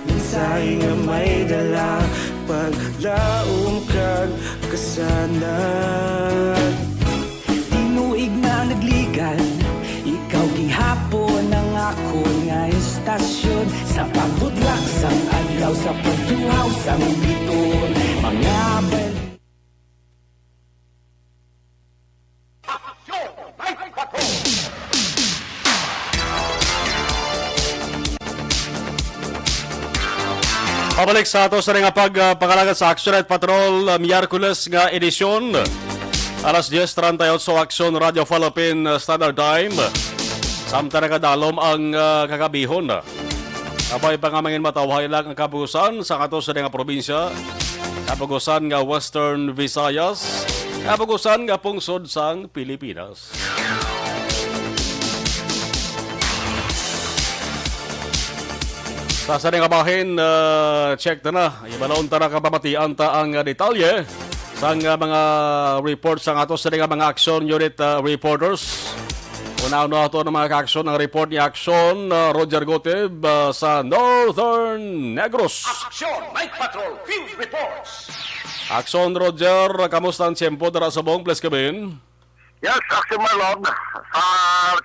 Mensahe nga may dala, paglaom kag kasanag. Tinuig na nagligan, ikaw gihapon ang ako nga estasyon. Sa pagbudlak sang adlaw, sa pagtuhaw sang biton, mga balita. Pabalik sa ato sa nga pagpangalagat sa Action at Patrol Miyerkules nga edisyon. Alas 10:38 sa Action Radio Philippine Standard Time. Samtang nakadalom ang kakabihon. Abay pa nga mangin matawhay lang ang kapugusan sa ato sa nga probinsya. Kapugusan nga Western Visayas. Kapugusan nga pungsod sang Pilipinas. Sa nga bahin, check na. Ibalaon ta na kapamatian ta ang detalye sa mga reports sa ato sa mga action unit reporters. Una-una ito ng mga ka-action ng report ni Action Roger Goteb sa Northern Negros. Action Night Patrol Field Reports. Akson Roger, kamusta ang tiyempo dara sa buong Place Cabin? Yes, Action Marlon. Sa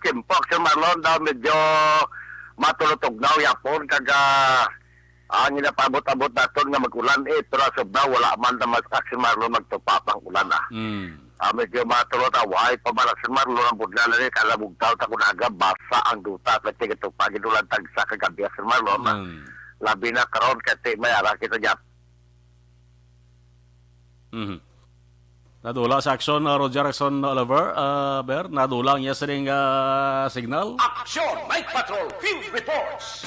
Kimpo, Action Marlon, daw medyo matulutugnaw yapon kaga ang inapabot-abot naton nga mag-ulan pero sobra wala man na mas Action Marlon magtupa pang ulan medyo matulutaw ay pamarak Action Marlon ang budlala ni kalabugtaw ta kunaga basa ang duta at ito paginulan tag sa kagabi Action Marlon labi na karon kati may ara kita jap. Nadula sa Akson Roger Akson Oliver, Ber, nadulang niya sa ring signal. Aksyon! Night Patrol! Field Reports!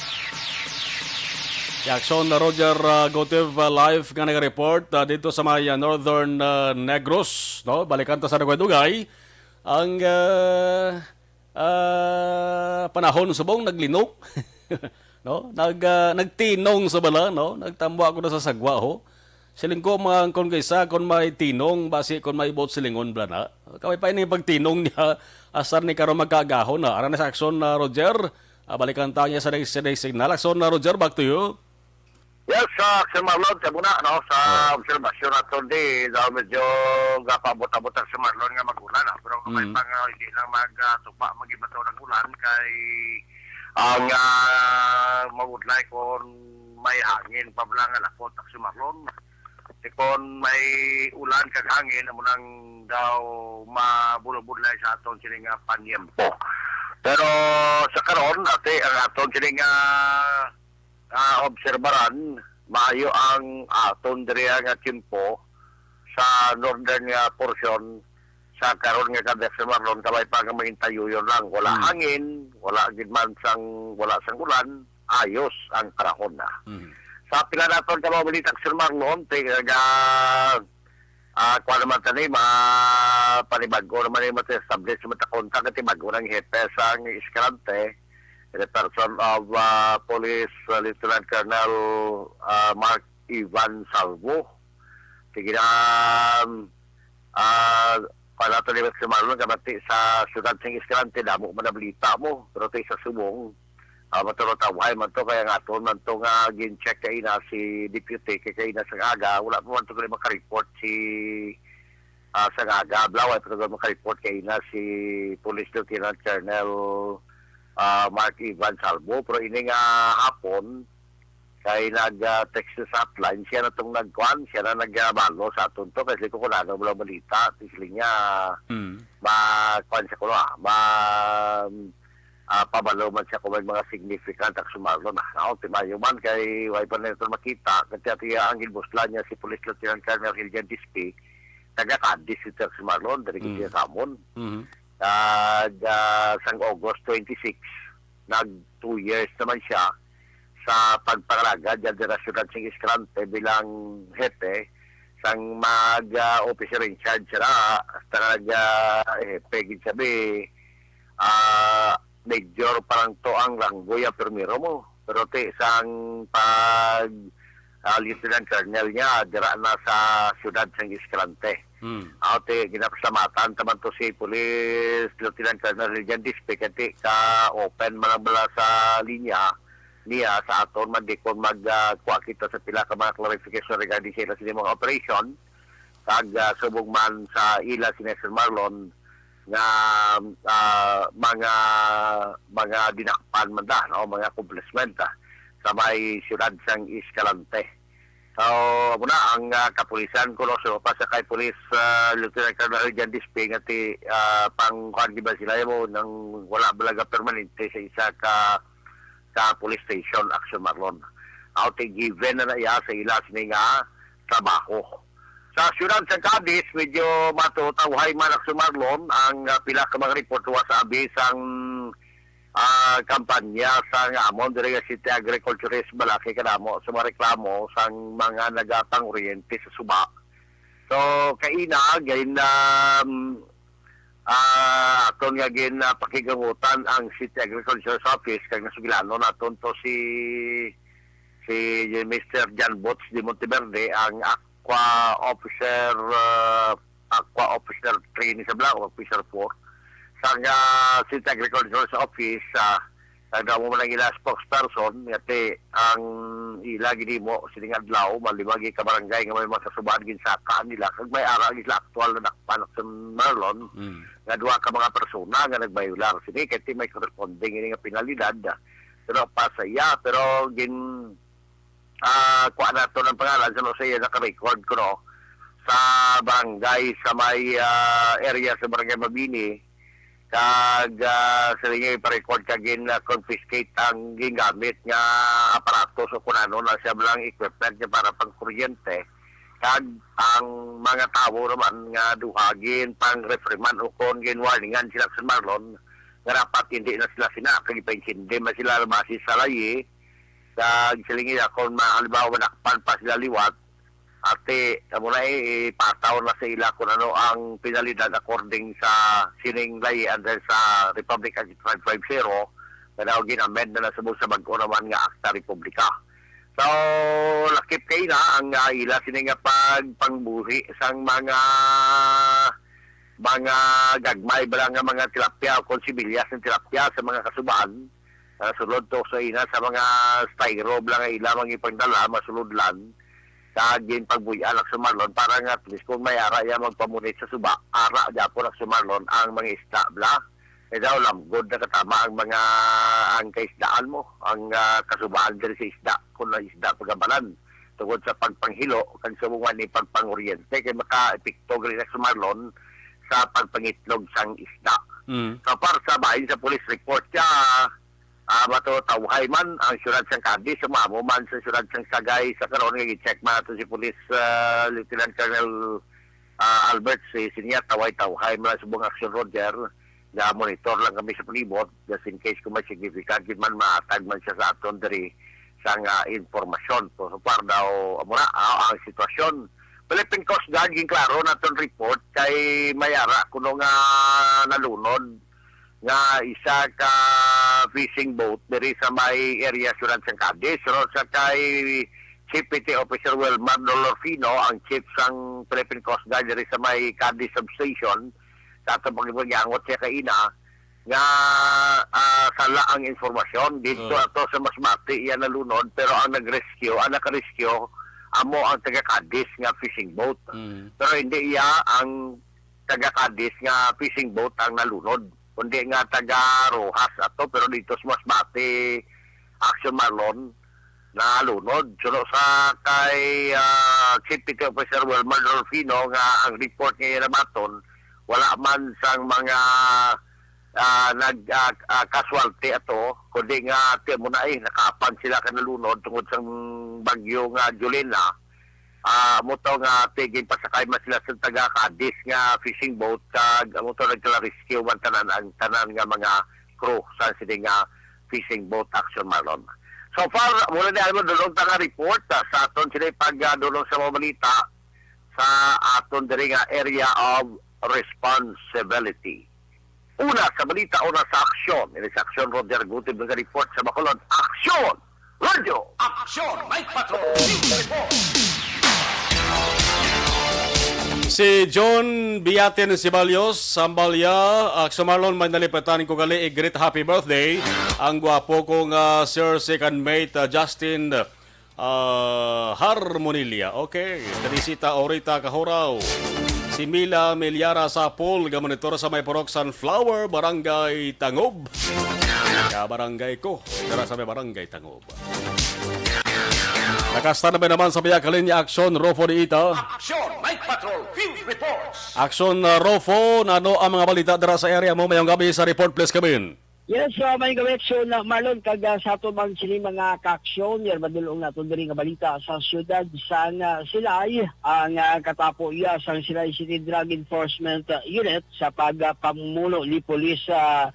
Si Akson Roger Gotiv live nga nag-report dito sa mga Northern Negros, no? Balikan ta sa Dugay. Ang panahon subong naglinog. No? Nagtinong sa bala, no? Nagtambo ako na sa sagwa ho. Siling ko mga kon kaysa kon may tinong basi kon may ibot silingon blana. Kaway pa ini pagtinong niya asar ni karon magkagahon na. Ara na sa Akson Roger. Balikan ta niya sa signal. Akson Roger, back to you. Yes, Action Marlon, sa muna, no, sa observasyon natin di, daw medyo gapabot-abot ang sa Marlon nga mag-ulan, pero may pang hindi lang magtupa, mag-ibato ng ulan, kay ang mag-ulay kung may hangin, pablangan ako, Action Marlon. Kung may ulan kag hangin, amo nang daw mabulod-bulay sa aton sining panyempo. Pero sa karon, ate, ang aton sining obserbaran, maayo ang aton diri nga tiempo sa northern portion sa karon nga kada Marlon kabay pa nga mahintayuyon lang wala hangin, wala gid man wala sang ulan, ayos ang panahon na. Sa pila naton ka mabilit Action Marlon tiga kuha naman tanim panibago naman yung establish sa kontak at ibago ng hepe sa Escalante, the person of Police Lieutenant Colonel Mark Ivan Salvo. Sige na para ito ni Action Marlon kamati sa siyudad ng Escalante damo manablita mo pero ito sa subong matulotaway man to kaya nga aton man to nga gin-check kay na si deputy kay na sa aga wala pa man to kay maka-report si sa aga blaway pa to maka-report kay na si Police Lieutenant Colonel Mark Ivan Salvo pero ini nga hapon kay nag-text sa hotline siya na itong nagkuhan siya na nagbalo sa aton to kasi ko na wala balita tisli niya ma-kuhan siya ko pabalo man siya kung may mga significant Action Marlon na. Ultimayo man kay way pa na ito makita kasi ang gilbuslan niya si Police Lieutenant Colonel Hiljan Dispi taga-Cadiz si Action Marlon dari siya samon. Sang August 26 nag 2 years naman siya sa pagpangalaga dyan sa siyudad ng Escalante bilang hepe sang mag-officer in charge siya na hasta nag-hepe sabi major parang to ang ranggoya permiro mo pero te sang pag lieutenant colonel niya dira na sa siyudad ng Escalante. Te ginapasamatan taman to si Police Lieutenant Colonel Hiljan Dispe kati ka open manabala sa linya niya sa aton man di kon magkuha kita sa pila ka mga clarification regarding sa mga operation kag subong man sa ila si Action Marlon nga mga dinakpan man da no mga accomplishment sa may siyudad sang Escalante. So muna ang kapulisan ko so pa sa kay Police Lieutenant Colonel Jan Dispe nga ti pang kuan ba sila mo nang wala balaga permanente sa isa ka police station Action Marlon. Out given na iya sa ila sini nga trabaho. Sa siyudad sa Cadiz, medyo matutawhay man Action Marlon ang pila ka mga report sa abis ang kampanya sa amon dire City Agriculturist malaki kadamo sa mga reklamo sa mga nagatang-oriente sa suba. So kaina gain aton nga gin pakigamutan ang City Agriculturist Office kag nasugilano naton to si Mr. John Bots de Monteverde ang Aqua Officer 3 ni Sabla o Officer 4 sa City Agriculture Office Tagda mo man ang ila spokesperson, ngati ang ila gini mo, sining adlaw, malimagi ka barangay nga may mga kasubaan ginsaka nila, kag may ara gila aktual na nakpanak sa Marlon, nga duha ka mga persona nga nagbayular. Sini, kati may corresponding ini nga penalidad, pero pasaya, pero kuha na to ng pangalan, sa saya naka-record ko, no, sa barangay, sa may area sa barangay Mabini, kag sila nga iparecord kagin confiscate ang gingamit nga aparato so kunano na siya lang equipment niya para pang kuryente kag ang mga tao naman nga duhagin pang refreman o kon gin warningan sila sa Marlon nga dapat hindi na sila sinakag ipaintindi man sila basis sa layi kag sila nga kung halimbawa nakpan pa sila liwat ate, muna ipataw na sa ila kung ano ang penalidad according sa sining lay and then sa Republic Act 550 na daw ginamend na sa bago naman nga Akta Republika. So, lakip kayo na ang ila sining nga pangbuhi sang mga gagmay ba nga mga tilapia o konsibilyas ng tilapia sa mga kasubaan. Sulod to sa ina sa mga styro lang nga ila mga ipagdala, masulod lang. Kagin pagbuyanak sa Marlon para nga at least kung may ara yan magpamunit sa suba, ara dyan po sa Marlon ang mga isda bla. E daw good na katama ang kaisdaan mo, ang kasubaan din sa isda, kung na isda pagabalan. Tungkol sa pagpanghilo, kang sumungan ni pagpanguryente, kaya maka-epikto rin sa Marlon sa pagpangitlog sang isda. So para sa bahin sa police report siya, bato tawhay man ang syurad sang Cadiz, sumamo man sa syurad sang Sagay sa karon nga i-check man ato si Police Lieutenant Colonel Albert sinya tawhay man sa buong action Roger na monitor lang kami sa palibot just in case kung may significant man maatag man siya sa aton diri sang informasyon so par daw muna ang sitwasyon. Philippine Coast Guard ging klaro naton report kay mayara kuno nga nalunod nga isa ka fishing boat diri sa may area syudad sang Cadiz. So sa kay Chief PT Officer Wilmar Dolorfino, ang chief sang Philippine Coast Guard diri sa may Cadiz substation, sa atong pagpagyangot siya kay ina nga sala ang informasyon dito ato sa Masbate iya nalunod pero ang nag-rescue, ang naka-rescue amo ang taga Cadiz nga fishing boat. Pero hindi iya ang taga Cadiz nga fishing boat ang nalunod. Kundi nga taga Rojas ato pero dito sa Masbate Action Marlon na lunod. So sa kay Chief PT Officer Wilmar Dolfino nga ang report niya namaton wala man sang mga casualty ato kundi nga ti mo na nakapan sila kanalunod tungod sang bagyo nga Julina. Mo to nga tigin pasakay man sila sa taga Cadiz nga fishing boat kag mo to nagla-rescue man tanan ang tanan nga mga crew sa sining nga fishing boat Action Marlon. So far mula di mo dulong nga report sa aton sila pagdulong sa mga balita sa aton diri nga area of responsibility. Una sa balita, una sa aksyon. Ini sa aksyon Roger Gutib ng report sa Bacolod. Aksyon! Radio! Aksyon! Night Patrol! Si John Biatin Sibalios, Sambalya, Action Marlon, may nalipatan ko gali, great happy birthday. Ang gwapo kong Sir Second Mate Justin Harmonilia. Okay, Teresita Orita Kahoraw. Si Mila Meliara Sapol, gamonitor sa may Porok Sunflower, Barangay Tangob. Kaya barangay ko, tara sa may Barangay Tangob. Nakastana ba naman sa biyakalin niya Aksyon Rofo di Ita? Aksyon! Night Patrol! Field Reports! Aksyon Rofo, nano ang mga balita dara sa area mo mayong gabi sa report please kamin. Yes, may gawetsyon na Marlon kag sa ato man sini mga kaaksyon yer madulong nato diri nga balita sa syudad sang Silay ang katapo iya sang Silay City Drug Enforcement Unit sa pagpamuno ni Police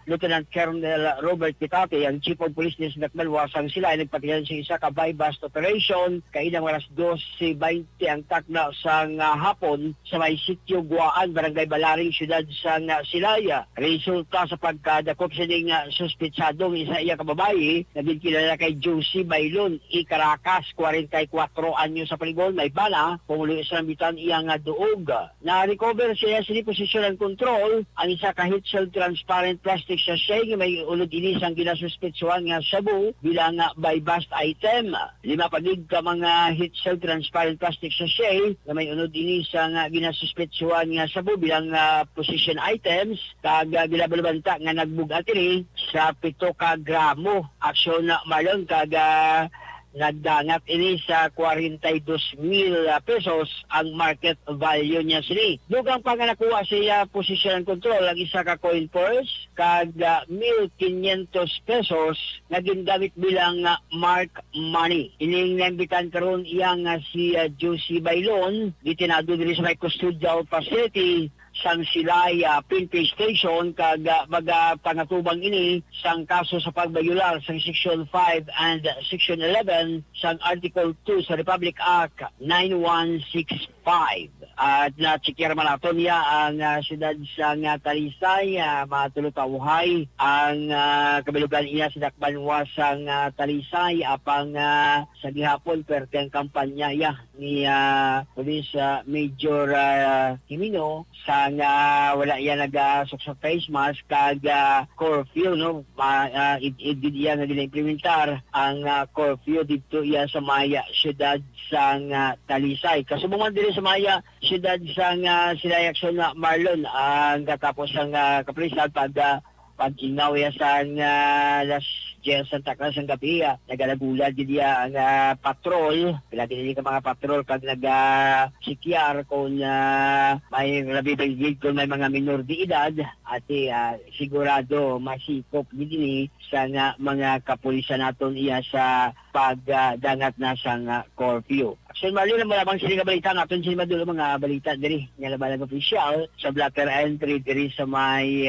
Lieutenant Colonel Robert Kitate ang Chief of Police ni Sinakmalwa sang Silay nagpatigan sa isa ka buy-bust operation kay inang oras 12:20 ang takna sang hapon sa may sitio Guaan Barangay Balaring syudad sang Silay. Resulta sa pagkadakop sa ding suspitsadong isa iya kababayi na kilala kay Josie Bailon i Caracas, 44 anyo sa Paligon, may bala kung isang bitan iyang duog. Na-recover siya sa posisyon and control ang isa ka heat-sealed transparent plastic sachet nga may ulod inis ang ginasuspitsuan nga sabu bilang buy bust item. 5 panig ka mga heat-sealed transparent plastic sachet nga may ulod inis ang ginasuspitsuan nga sabu bilang position items kag gilabalbanta nga nagbugatiri sa 7 ka gramo. Aksyon na malon kag nagdangat ini sa 42,000 pesos ang market value niya sini. Dugang pa nga nakuha siya position and control ang isa ka coin purse kag 1,500 pesos na gingamit bilang mark money. Ining nambitan karon iyang si Josie Bailon gitinado diri sa may custodial facility sang Silay PNP Station kag pangatubang ini sang kaso sa pagbayular sang Section 5 and Section 11 sang Article 2 sa Republic Act 9165. At na-checkir man nato niya ang siyudad sang Talisay, matulutawhay ang kabilugan niya sa dakbanwa sang Talisay apang sa gihapon perte ang kampanya ni Police Major Jimino sa wala yan nag-suksok face mask kag curfew, no? Iya na implementar ang curfew dito iya sa maya siyudad sang Talisay. Kasubungan din sa maya siyudad sang Silay Action na Marlon ang katapos ang kapulisan pag-ingaw ya sang Las Jes Santa Cruz ang gabi, nagalagulad din ang patrol, pilagi din ka mga patrol kag nag-sikyar kung may rabibigid kung may mga minor de edad at sigurado masikop din sa mga kapulisan naton iya sa pagdangat na sang curfew. Aksyon Marlon na malabang sila balita natin sila madulo mga balita diri nga labanan opisyal sa blatter entry diri sa may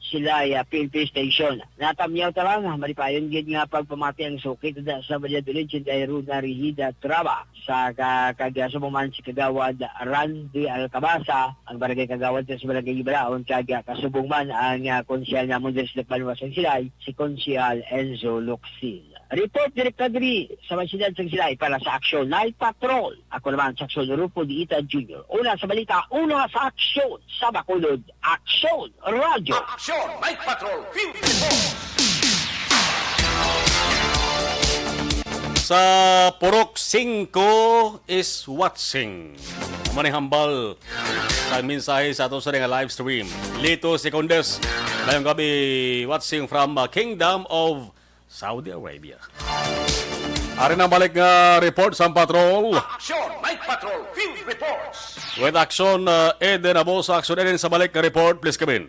Silay PNP Station. Natamyaw tarang maripayon gid nga pagpamati ang sukit sa Valladolid Chindayro na Rihida Traba sa kagasuman si Kagawad Randy Alcabasa ang barangay Kagawad sa barangay Ibalaon kag kasubong man ang konsyal namon diri sa Balwasan Silay si Konsyal Enzo Luxil. Report direkta diri sa Masidad sang Silay para sa Aksyon Night Patrol. Ako naman sa Aksyon Rupo Di Ita Jr. Una sa balita, una sa Aksyon sa Bacolod, Aksyon Radio. Aksyon Night Patrol 54. Sa Purok 5 is watching. Maning hambal sa mensahe sa ato sa live stream. Lito Secondes. Ngayong gabi watching from Kingdom of Saudi Arabia. Ari na balik nga report sa patrol. Aksyon Night Patrol Field Reports. With Aksyon Eden Aboso. Aksyon Eden sa balik nga report. Please come in.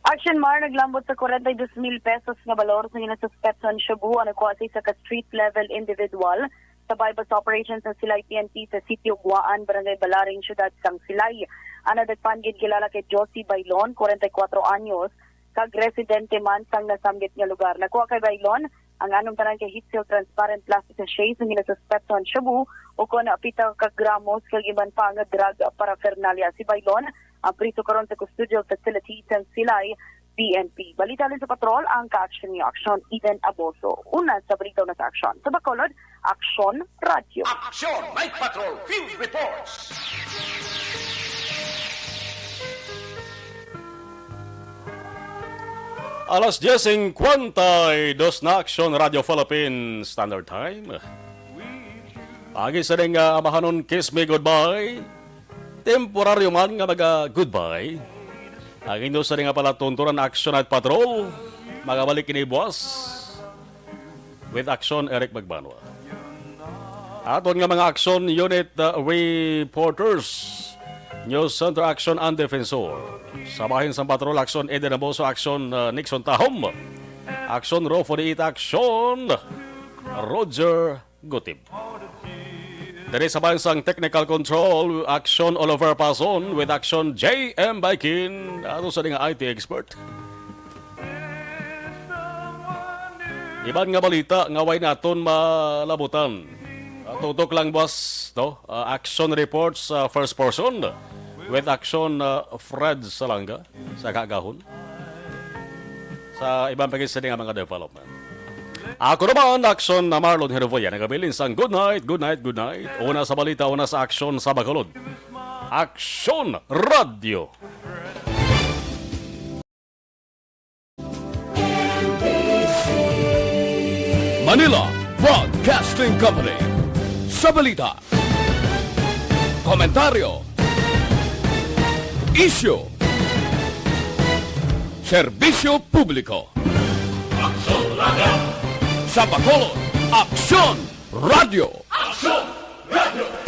Action Mar naglambot sa 42,000 pesos nga balor sa ginasuspect sa Shabu ang nagkuha sa street level individual sa bypass operations ng Silay PNP sa Sitio Guaan, Barangay Balaring, Siyudad sang Silay. Ana dagpangin kilala kay Josie Bailon, 44 anyos, kag residente man sang nasamgit nga lugar. Nakuha kay Bailon ang anong tanan kay heat-sealed transparent plastic sachet ng ginasuspect sa Shabu o kung naapita ka gramos kag iban pa nga drug paraphernalia. Si Bailon ang priso karon sa custodial facility sa Silay PNP. Balita rin sa patrol ang ka-action ni Aksyon Eden Aboso. Una sa balita na sa Aksyon. Sa Bacolod, Aksyon Radio. Aksyon Night Patrol Field Reports. Alas 10:52 na Aksyon Radio Philippines Standard Time. Agi sa rin nga amahanon kiss me goodbye. Temporaryo man nga goodbye. Aging doon sa rin nga pala tunturan Aksyon at Patrol. Magabalik kini buwas. With Aksyon Eric Magbanwa. Aton nga mga Aksyon Unit Reporters. News Center Action and Defensor. Sabahin sa Patrol Aksyon Eden Aboso, Aksyon Nixon Tahom, Aksyon Rofo de Ita, Aksyon Roger Gutib. Dari sabahin sang Technical Control, Aksyon Oliver Pason with Aksyon J.M. Baikin, ato sa nga IT expert. Iban nga balita nga way naton malabutan. Tutok lang boss, no? Action reports first person with Action Fred Salanga sa Kagahon. sa ibang pagkisa nga mga development. Ako naman, Action na Marlon Hervoya, nagabilin sang good night, good night, good night. Una sa balita, una sa aksyon sa Bacolod. Action Radio. Manila Broadcasting Company. Sa balita, komentaryo, issue, serbisyo publiko. Action Radio. Sa Bacolod, Aksyon Radio. Action Radio.